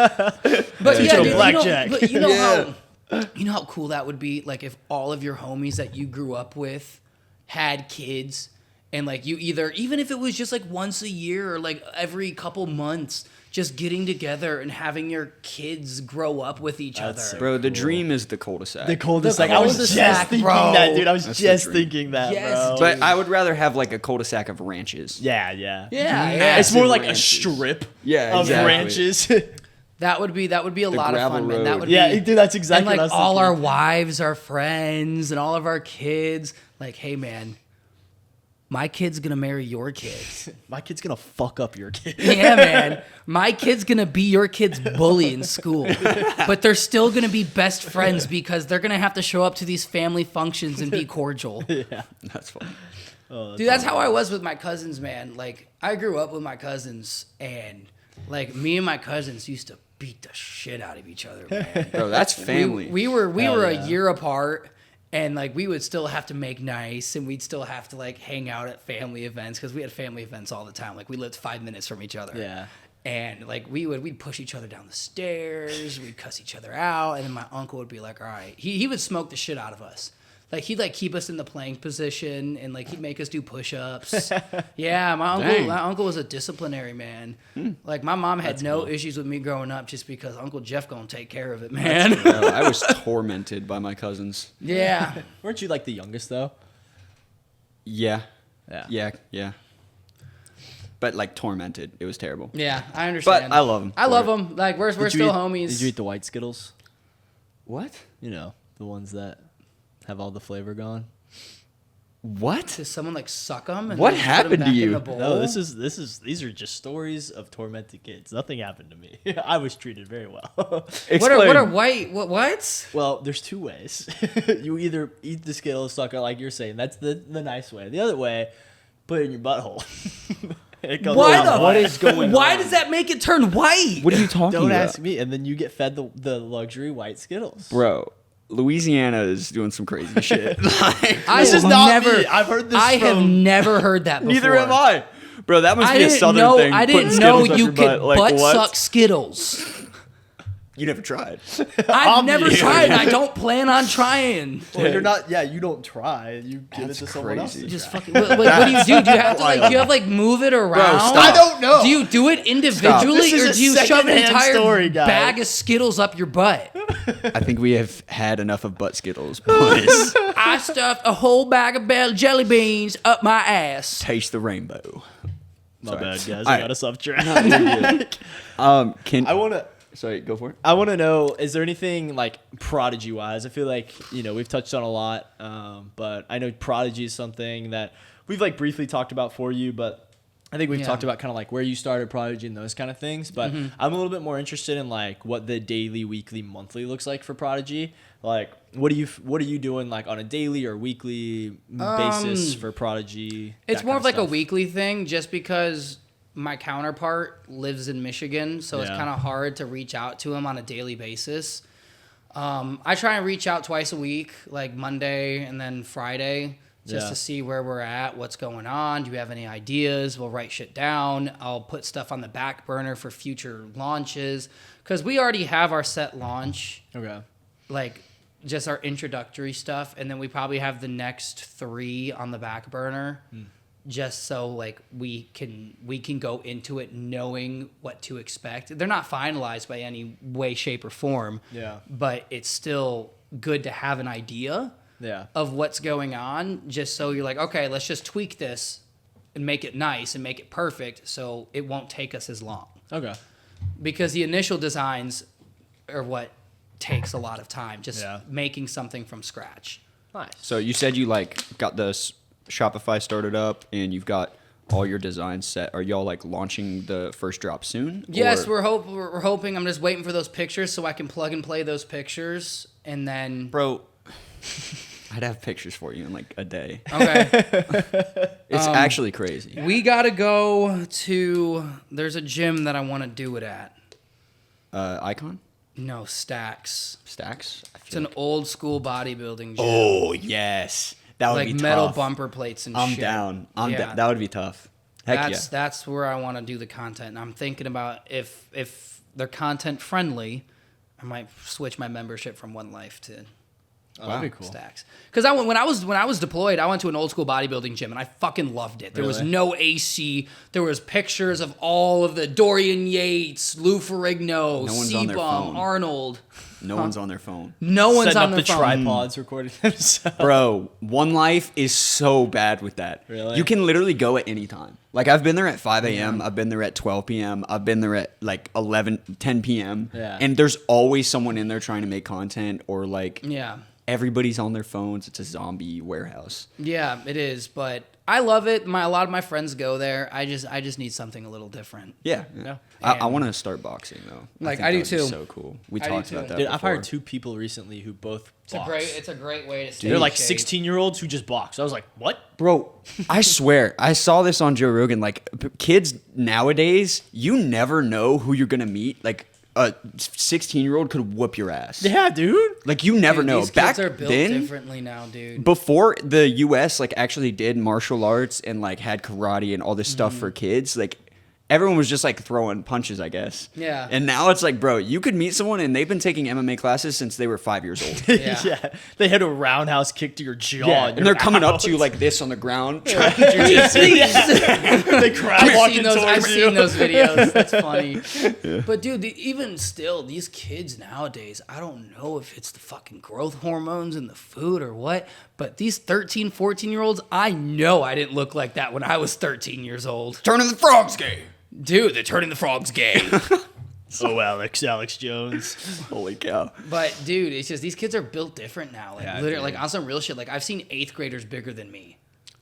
But Teach yeah, them dude, blackjack. you know Yeah. you know how cool that would be. Like if all of your homies that you grew up with had kids, and like you even if it was just like once a year or like every couple months, just getting together and having your kids grow up with each That's other. so Bro, the Cool. dream is the cul-de-sac. The cul-de-sac. I was just cul-de-sac, thinking bro. that, dude. I was That's the just dream. thinking that, Yes, bro. But I would rather have like a cul-de-sac of ranches. yeah. Yeah, It's more like ranches. a strip Yeah, of exactly. ranches. that would be a lot of gravel fun, man. That road. would Yeah, be, dude, that's exactly and like what I was all thinking. our wives, our friends, and all of our kids. Like, hey, man, my kid's gonna marry your kid. My kid's gonna fuck up your kid. Yeah, man, my kid's gonna be your kid's bully in school, but they're still gonna be best friends because they're gonna have to show up to these family functions and be cordial. That's fun. Dude, that's how I was with my cousins, man. Like, I grew up with my cousins, and like me and my cousins used to beat the shit out of each other, man. Bro, that's family. We were yeah. a year apart, and like we would still have to make nice, and we'd still have to like hang out at family events because we had family events all the time. Like we lived 5 minutes from each other. Yeah. And like we'd push each other down the stairs, we'd cuss each other out, and then my uncle would be like, "All right," he would smoke the shit out of us. Like he'd like keep us in the plank position, and like he'd make us do push-ups. Yeah, Dang. my uncle was a disciplinary man. Like my mom had no issues with me growing up just because Uncle Jeff gonna take care of it, man. Bro, I was tormented by my cousins. Yeah. Weren't you like the youngest though? Yeah. Yeah. Yeah. But like tormented. It was terrible. Yeah, I understand. But I love 'em I for love it. them. Like we're Did you still eat- homies. Did you eat the white Skittles? What? You know, the ones that have all the flavor gone. What? Does someone like suck them? And What like, put 'em happened to back in you? the bowl? No, these are just stories of tormented kids. Nothing happened to me. I was treated very well. What are white? What? Well, there's two ways. You either eat the Skittles, suck it like you're saying. That's the nice way. The other way, put it in your butthole. It goes Why down the? What is going Why on? does that make it turn white? What are you talking Don't about? ask me. And then you get fed the luxury white Skittles. Bro, Louisiana is doing some crazy shit. Like, I This have is not never. me. I've heard this I have from- never heard that before. neither am I. Bro, that must I be a didn't southern know. thing. I putting didn't know Skittles up you your could butt. Like, butt what? suck Skittles. You never tried. I've never Obviously. tried. I don't plan on trying. Well, you're not. Yeah, you don't try. You give That's it to someone else. crazy. to Just try. fucking. What do you do? Do you have to like? Do you have to, like move it around? stop. I don't know. Do you do it individually, This is or a do you shove an secondhand entire story, guys. bag of Skittles up your butt? I think we have had enough of butt Skittles, boys. I stuffed a whole bag of jelly beans up my ass. Taste the rainbow. My Sorry. bad, guys. All I right. got us off track. Can I wanna. Sorry, go for it. I want to know, is there anything like Prodigy wise? I feel like, we've touched on a lot, but I know Prodigy is something that we've like briefly talked about for you, but I think we've Yeah. talked about kind of like where you started Prodigy and those kind of things. But I'm a little bit more interested in like what the daily, weekly, monthly looks like for Prodigy. Like, what are you doing like on a daily or weekly basis for Prodigy? It's that more kind of like a stuff? weekly thing, just because my counterpart lives in Michigan, so it's kind of hard to reach out to him on a daily basis. I try and reach out twice a week, like Monday and then Friday, just to see where we're at, what's going on. Do you have any ideas? We'll write shit down. I'll put stuff on the back burner for future launches, because we already have our set launch. Okay. Like just our introductory stuff, and then we probably have the next 3 on the back burner. Just so like we can go into it knowing what to expect. They're not finalized by any way, shape, or form. Yeah. But it's still good to have an idea of what's going on, just so you're like, okay, let's just tweak this and make it nice and make it perfect so it won't take us as long. Okay. Because the initial designs are what takes a lot of time, just making something from scratch. Nice. So you said you like got this Shopify started up and you've got all your designs set. Are y'all like launching the first drop soon? Yes, we're hoping. I'm just waiting for those pictures so I can plug and play those pictures, and then bro, I'd have pictures for you in like a day. Okay. It's actually crazy. We gotta go to. There's a gym that I want to do it at. Icon? No, Stacks. Stacks? It's an old school bodybuilding gym. Oh yes. That would like be tough. Metal bumper plates and I'm shit. down. That would be tough. Heck yeah. That's where I want to do the content. And I'm thinking about if they're content friendly, I might switch my membership from One Life to that'd be cool. Stacks. Because when I was deployed, I went to an old school bodybuilding gym and I fucking loved it. There was no AC. There was pictures of all of the Dorian Yates, Lou Ferrigno, C-Bum, Arnold. No one's on their phone. No one's on their phone. Setting up the tripods, recording themselves. Bro, One Life is so bad with that. Really? You can literally go at any time. Like, I've been there at 5 a.m. I've been there at 12 p.m. I've been there at, like, 10 p.m. Yeah. And there's always someone in there trying to make content or, like... Yeah. Everybody's on their phones. It's a zombie warehouse. Yeah, it is. But I love it. A lot of my friends go there. I just need something a little different. Yeah. I want to start boxing though. Like I do too. So cool. We talked about that. Dude, I've hired 2 people recently who both box. It's a great way to stay. They're like 16-year-olds who just box. I was like, what? Bro, I swear, I saw this on Joe Rogan. Like kids nowadays, you never know who you're gonna meet. Like a 16-year-old could whoop your ass. Yeah, dude. Like you never know. These Back kids are built then, differently now, dude. Before the U.S. like actually did martial arts and like had karate and all this stuff for kids, like everyone was just like throwing punches, I guess. Yeah. And now it's like, bro, you could meet someone and they've been taking MMA classes since they were 5 years old. Yeah. They had a roundhouse kick to your jaw. Yeah. And they're coming up to you like this on the ground. Trying to They crab walking towards you. I've seen those videos. That's funny. Yeah. But dude, even still, these kids nowadays, I don't know if it's the fucking growth hormones in the food or what, but these 13, 14-year-olds, I know I didn't look like that when I was 13 years old. Turning the frogs gay. Dude, they're turning the frogs gay. Oh, Alex Jones. Holy cow. But, dude, it's just these kids are built different now. Like, literally, like on some real shit. Like, I've seen 8th graders bigger than me.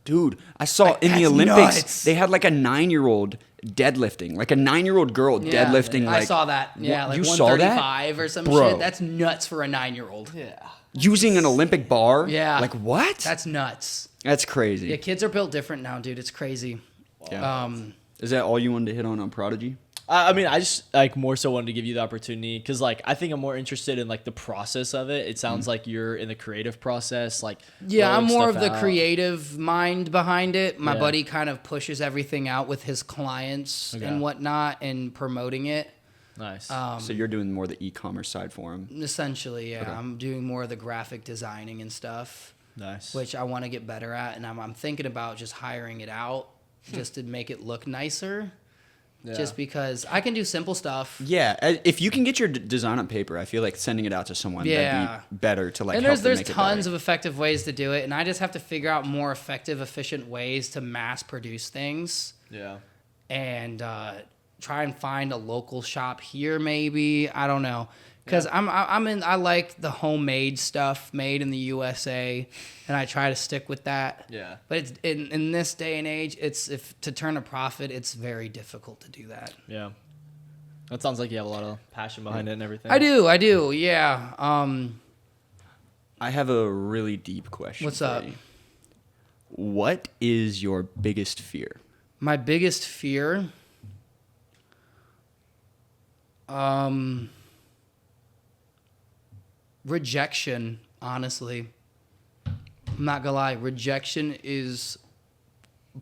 Dude, I saw in the Olympics, they had like a 9-year-old deadlifting. Like a 9-year-old girl deadlifting. I saw that. Yeah, like you 135 or some shit. That's nuts for a 9-year-old. Yeah. Using an Olympic bar? Yeah. Like what? That's nuts. That's crazy. Yeah, kids are built different now, dude. It's crazy. Yeah. Is that all you wanted to hit on Prodigy? I mean, I just like more so wanted to give you the opportunity because like I think I'm more interested in like the process of it. It sounds like you're in the creative process, like I'm more of the creative mind behind it. My buddy kind of pushes everything out with his clients and whatnot and promoting it. Nice. So you're doing more the e-commerce side for him? Essentially, yeah. Okay. I'm doing more of the graphic designing and stuff. Nice. Which I want to get better at, and I'm thinking about just hiring it out just to make it look nicer. Yeah. Just because I can do simple stuff. Yeah, if you can get your design on paper, I feel like sending it out to someone that'd be better to like. And help there's them make tons it of effective ways to do it, and I just have to figure out more effective, efficient ways to mass produce things. Yeah. And try and find a local shop here, maybe. I don't know. Because I like the homemade stuff made in the USA, and I try to stick with that. Yeah. But it's in this day and age, to turn a profit, it's very difficult to do that. Yeah. That sounds like you have a lot of passion behind it and everything. I do. Yeah. I have a really deep question. What's up? You. What is your biggest fear? My biggest fear Rejection, honestly. I'm not gonna lie. Rejection is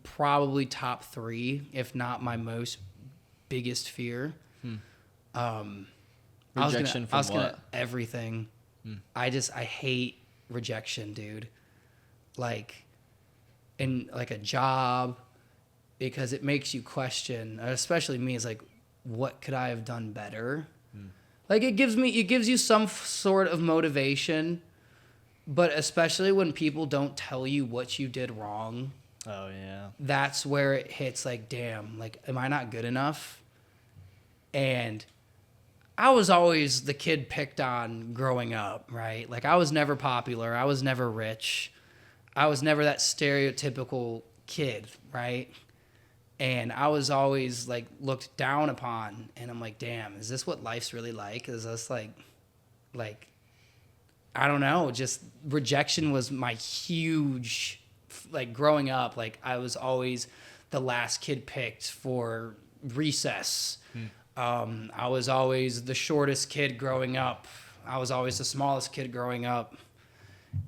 probably top 3, if not my most biggest fear. Rejection from what? Everything. I hate rejection, dude. Like, in like a job, because it makes you question, especially me, is like, what could I have done better? Like, it gives you some sort of motivation, but especially when people don't tell you what you did wrong. Oh yeah. That's where it hits, like, damn, like, am I not good enough? And I was always the kid picked on growing up, right? Like, I was never popular. I was never rich. I was never that stereotypical kid, right? And I was always, like, looked down upon. And I'm like, damn, is this what life's really like? Is this, like, I don't know. Just rejection was my huge, like, growing up. Like, I was always the last kid picked for recess. I was always the shortest kid growing up. I was always the smallest kid growing up.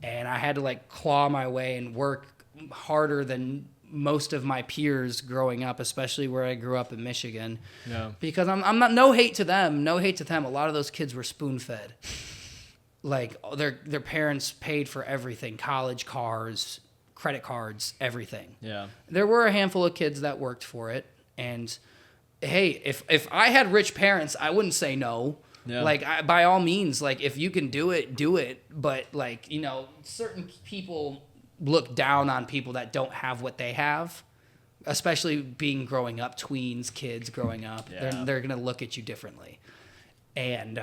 And I had to, like, claw my way and work harder than most of my peers growing up, especially where I grew up in Michigan. Yeah. Because I'm not, no hate to them. No hate to them. A lot of those kids were spoon-fed. Like, their parents paid for everything. College, cars, credit cards, everything. Yeah. There were a handful of kids that worked for it. And, hey, if I had rich parents, I wouldn't say no. Yeah. Like, by all means, like, if you can do it, do it. But, like, you know, certain people look down on people that don't have what they have, especially being growing up, tweens, kids growing up. Yeah. They're going to look at you differently. And,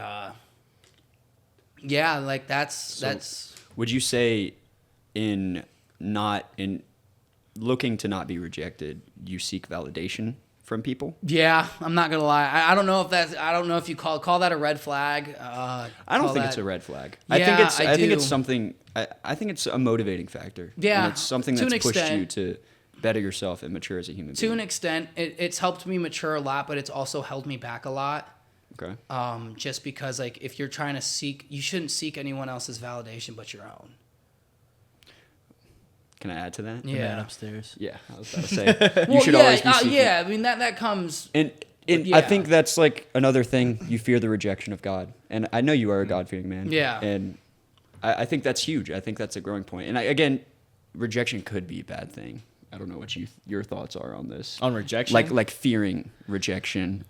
yeah, like, that's. Would you say in looking to not be rejected, you seek validation from people? Yeah, I'm not gonna lie. I don't know if you call that a red flag. I don't think it's a red flag. Yeah, I think it's something. I think it's a motivating factor. Yeah, and it's something that's pushed you to better yourself and mature as a human being. To an extent, it's helped me mature a lot, but it's also held me back a lot. Okay. Just because, like, if you're trying to seek, you shouldn't seek anyone else's validation but your own. Can I add to that? Yeah. The man upstairs. Yeah, I was about to say. You should always be seeking. Yeah, I mean, that comes. And yeah. I think that's, like, another thing. You fear the rejection of God. And I know you are a God-fearing man. Yeah. And I think that's huge. I think that's a growing point. And again, rejection could be a bad thing. I don't know what your thoughts are on this. On rejection? Like fearing rejection.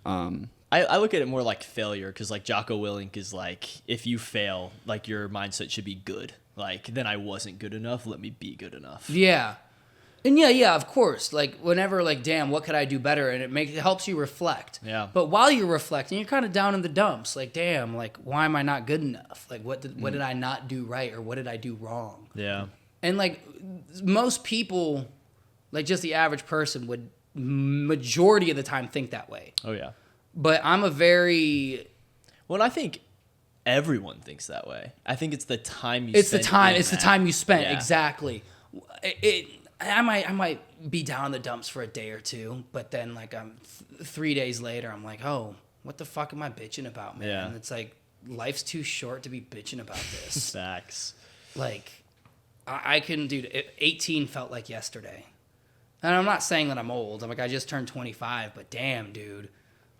I look at it more like failure, because, like, Jocko Willink is like, if you fail, like, your mindset should be good. Like, then I wasn't good enough. Let me be good enough. Yeah. And yeah, of course. Like, whenever, like, damn, what could I do better? And it helps you reflect. Yeah. But while you're reflecting, you're kind of down in the dumps. Like, damn, like, why am I not good enough? Like, what did I not do right, or what did I do wrong? Yeah. And, like, most people, like, just the average person would majority of the time think that way. Oh yeah. But I'm a very... Well, I think everyone thinks that way. I think it's the time you spend. It's the time you spent. Yeah. Exactly. I might be down in the dumps for a day or two, but then, like, I'm 3 days later, I'm like, oh, what the fuck am I bitching about, man? Yeah. And it's like, life's too short to be bitching about this. Facts. Like, I can, dude, 18 felt like yesterday. And I'm not saying that I'm old. I'm like, I just turned 25, but damn, dude.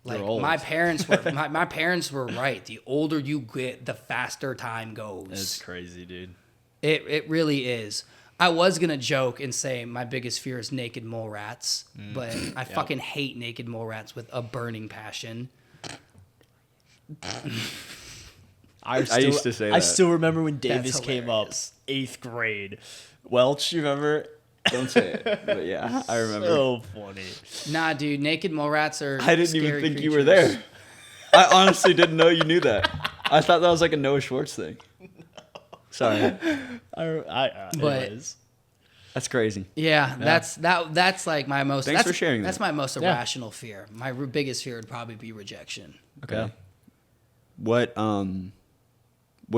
Like, my parents were my parents were right. The older you get, the faster time goes. It's crazy, dude. It really is. I was gonna joke and say my biggest fear is naked mole rats, but I fucking hate naked mole rats with a burning passion. I used to say that. I still remember when Davis That's came up, hilarious. 8th grade. Welch, you remember? Don't say it. But yeah, I remember. So funny. Nah, dude, naked mole rats are. I didn't even scary think you creatures. were there. I honestly didn't know you knew that. I thought that was like a Noah Schwartz thing. Sorry. Anyways. That's crazy. Yeah, that's like my most. Thanks for sharing that. That's my most irrational fear. My biggest fear would probably be rejection. Okay. Yeah. What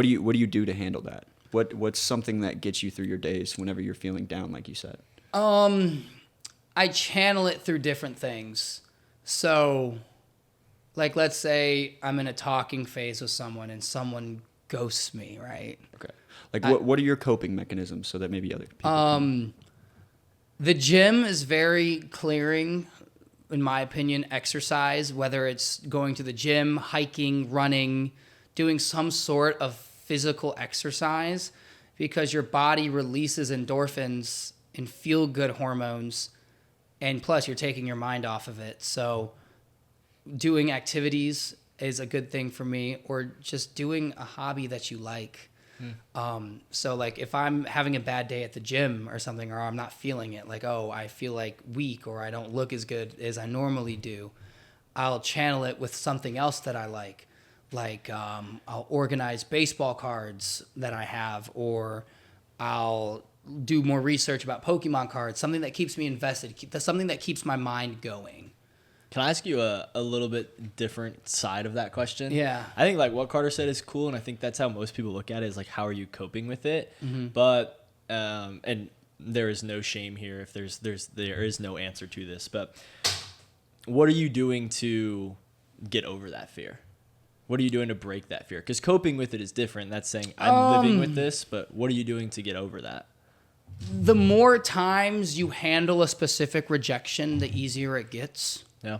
do you do to handle that? What's something that gets you through your days whenever you're feeling down, like you said? I channel it through different things. So Like, let's say I'm in a talking phase with someone and someone ghosts me, right? Okay. Like, what are your coping mechanisms so that maybe other people can... The gym is very clearing, in my opinion. Exercise, whether it's going to the gym, hiking, running, doing some sort of physical exercise, because your body releases endorphins and feel-good hormones, and plus you're taking your mind off of it. So doing activities is a good thing for me, or just doing a hobby that you like. So like if I'm having a bad day at the gym or something, or I'm not feeling it, like, oh, I feel like weak, or I don't look as good as I normally do, I'll channel it with something else that I like. Like I'll organize baseball cards that I have, or I'll do more research about Pokemon cards, something that keeps me invested, something that keeps my mind going. Can I ask you a little bit different side of that question? Yeah. I think like what Carter said is cool, and I think that's how most people look at it, is like, how are you coping with it? Mm-hmm. But and there is no shame here if there is no answer to this, but what are you doing to get over that fear? What are you doing to break that fear? Because coping with it is different. That's saying I'm living with this, but what are you doing to get over that? The more times you handle a specific rejection, the easier it gets. Yeah.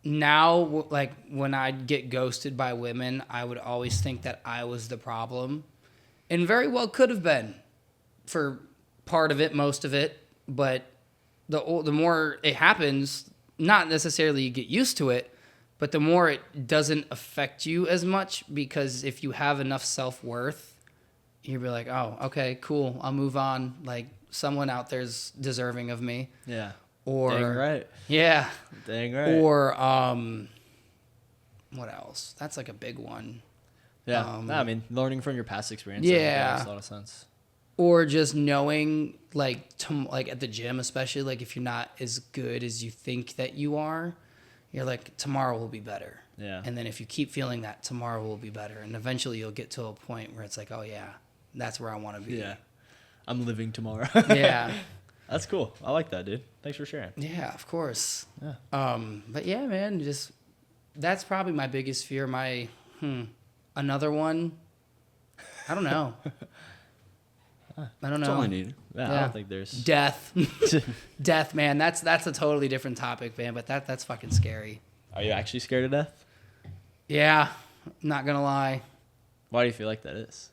Now, like when I'd get ghosted by women, I would always think that I was the problem, and very well could have been for part of it, most of it. But the more it happens, not necessarily you get used to it, but the more it doesn't affect you as much, because if you have enough self-worth, you'll be like, oh, okay, cool, I'll move on. Like someone out there's deserving of me. Yeah. Or dang right. Yeah. Dang right. Or what else? That's like a big one. Yeah. No, I mean, learning from your past experience. Yeah. Makes a lot of sense. Or just knowing, like, like at the gym, especially, like if you're not as good as you think that you are, you're like, tomorrow will be better. Yeah. And then if you keep feeling that, tomorrow will be better. And eventually you'll get to a point where it's like, oh yeah, that's where I want to be. Yeah. I'm living tomorrow. Yeah. That's cool. I like that, dude. Thanks for sharing. Yeah, of course. Yeah. But yeah, man, just that's probably my biggest fear. Another one. I don't know. I don't know. That's all I need. Yeah, I don't think there's death. Death, man. That's a totally different topic, man. But that's fucking scary. Are you actually scared of death? Yeah, not gonna lie. Why do you feel like that is?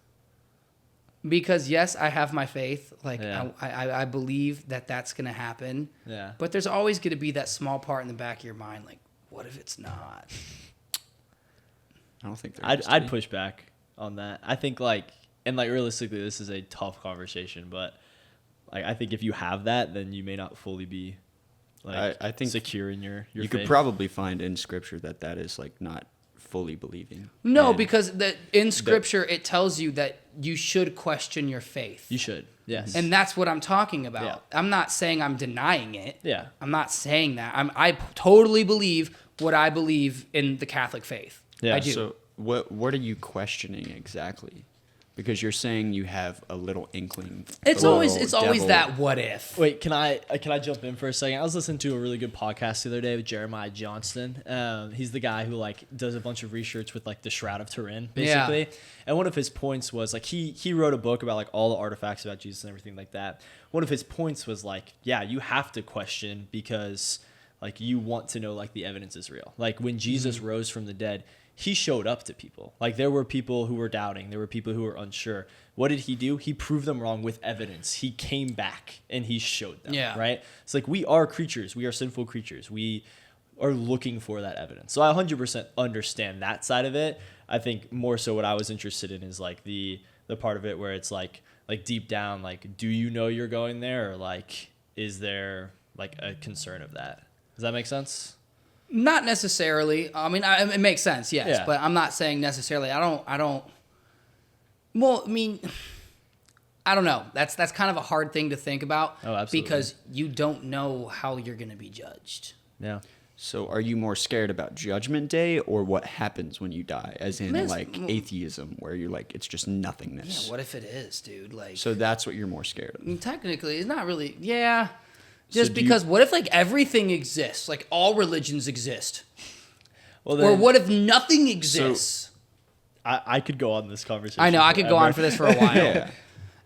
Because yes, I have my faith. Like Yeah. I believe that that's gonna happen. Yeah. But there's always gonna be that small part in the back of your mind, like, what if it's not? I don't think I'd push back on that. I think realistically, this is a tough conversation, but like I think if you have that, then you may not fully be like I think secure in your you faith. could probably find in scripture that is like not fully believing. No, And because in scripture it tells you that you should question your faith. You should. Yes. And that's what I'm talking about. Yeah. I'm not saying I'm denying it. Yeah. I'm not saying that. I totally believe what I believe in the Catholic faith. Yeah. I do. So what are you questioning exactly? Because you're saying you have a little inkling. It's a always little devil. that what if. Wait, can I jump in for a second? I was listening to a really good podcast the other day with Jeremiah Johnston. He's the guy who like does a bunch of research with like the Shroud of Turin, basically. Yeah. And one of his points was like he wrote a book about like all the artifacts about Jesus and everything like that. One of his points was like, yeah, you have to question because like you want to know like the evidence is real. Like when Jesus rose from the dead, he showed up to people. Like there were people who were doubting. There were people who were unsure. What did he do? He proved them wrong with evidence. He came back and he showed them. Yeah. Right? It's like we are creatures. We are sinful creatures. We are looking for that evidence. So I 100% understand that side of it. I think more so what I was interested in is like the part of it where it's like deep down, like, do you know you're going there? Or like, is there like a concern of that? Does that make sense? Not necessarily. I mean, it makes sense, yes. Yeah. But I'm not saying necessarily. I don't. Well, I mean, I don't know. That's kind of a hard thing to think about. Oh, absolutely. Because you don't know how you're going to be judged. Yeah. So are you more scared about Judgment Day or what happens when you die? As in like atheism, where you're like, it's just nothingness. Yeah, what if it is, dude? Like, So that's what you're more scared of. technically, it's not really. Yeah. Just do you- because what if like everything exists? Like all religions exist. Well, then, Or what if nothing exists? I could go on this conversation. I know I could go on for this for a while. Yeah.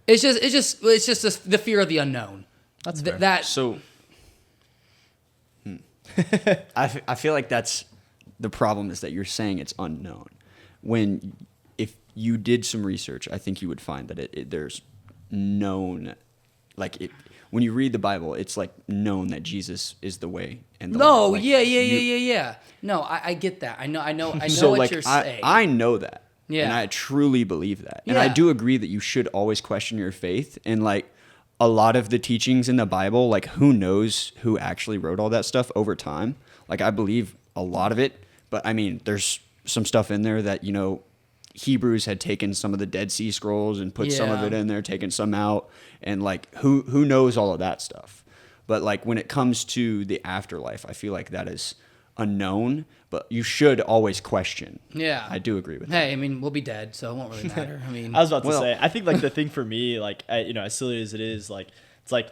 It's just the fear of the unknown. That's fair. That So, I feel like that's the problem, is that you're saying it's unknown. When, if you did some research, I think you would find that there's known, like it. When you read the Bible, it's like known that Jesus is the way and the no, life. Like, yeah. No, I get that. I know So what like you're saying. I know that. Yeah. And I truly believe that. And I Yeah. do agree that you should always question your faith. And like a lot of the teachings in the Bible, like who knows who actually wrote all that stuff over time. Like I believe a lot of it, but I mean, there's some stuff in there that, you know, Hebrews had taken some of the Dead Sea Scrolls and put some of Yeah. it in there, taken some out. And like who knows all of that stuff. But like when it comes to the afterlife, I feel like that is unknown, but you should always question. Yeah. I do agree with that. Hey, I mean, we'll be dead, so it won't really matter. I mean, I was about to Well- say, I think like the thing for me, like you know, as silly as it is, like it's like,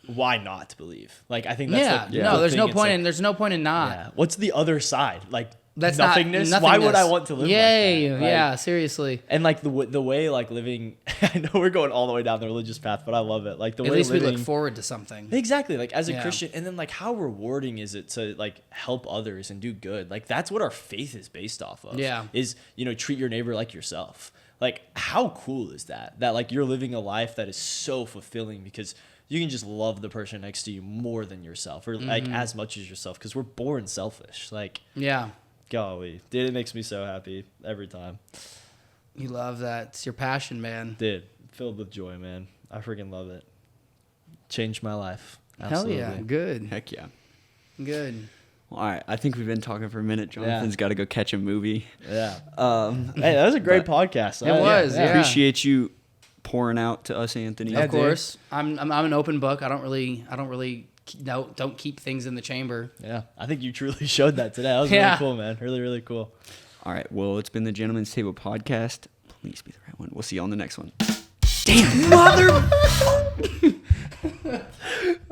why not believe? Like I think that's yeah. like, No, there's the no thing. It's point like, in there's no point in not. yeah. What's the other side? Like That's nothingness? not Why would I nothingness. want to live Yay, like that? Like, yeah, seriously. And like the way like living, I know we're going all the way down the religious path, but I love it. Like the At way least living, we look forward to something. exactly, like as a Yeah. Christian, and then like how rewarding is it to like help others and do good? Like that's what our faith is based off of. Yeah. Is, you know, treat your neighbor like yourself. Like how cool is that? That like you're living a life that is so fulfilling because you can just love the person next to you more than yourself, or like as much as yourself, because we're born selfish. Like Yeah. golly, dude, it makes me so happy every time. You love that. It's your passion, man. Dude, filled with joy, man. I freaking love it. Changed my life. Hell yeah. Absolutely. Good. Heck yeah. Good. Well, all right. I think we've been talking for a minute. Jonathan's got to go catch a movie. Yeah. Hey, that was a great podcast. It was, yeah. Appreciate you pouring out to us, Anthony. Of course. I'm an open book. I don't really don't keep things in the chamber. Yeah. I think you truly showed that today. That was Yeah. really cool, man. Really, really cool. All right. Well, it's been the Gentleman's Table podcast. Please be the right one. We'll see you on the next one. Damn, mother.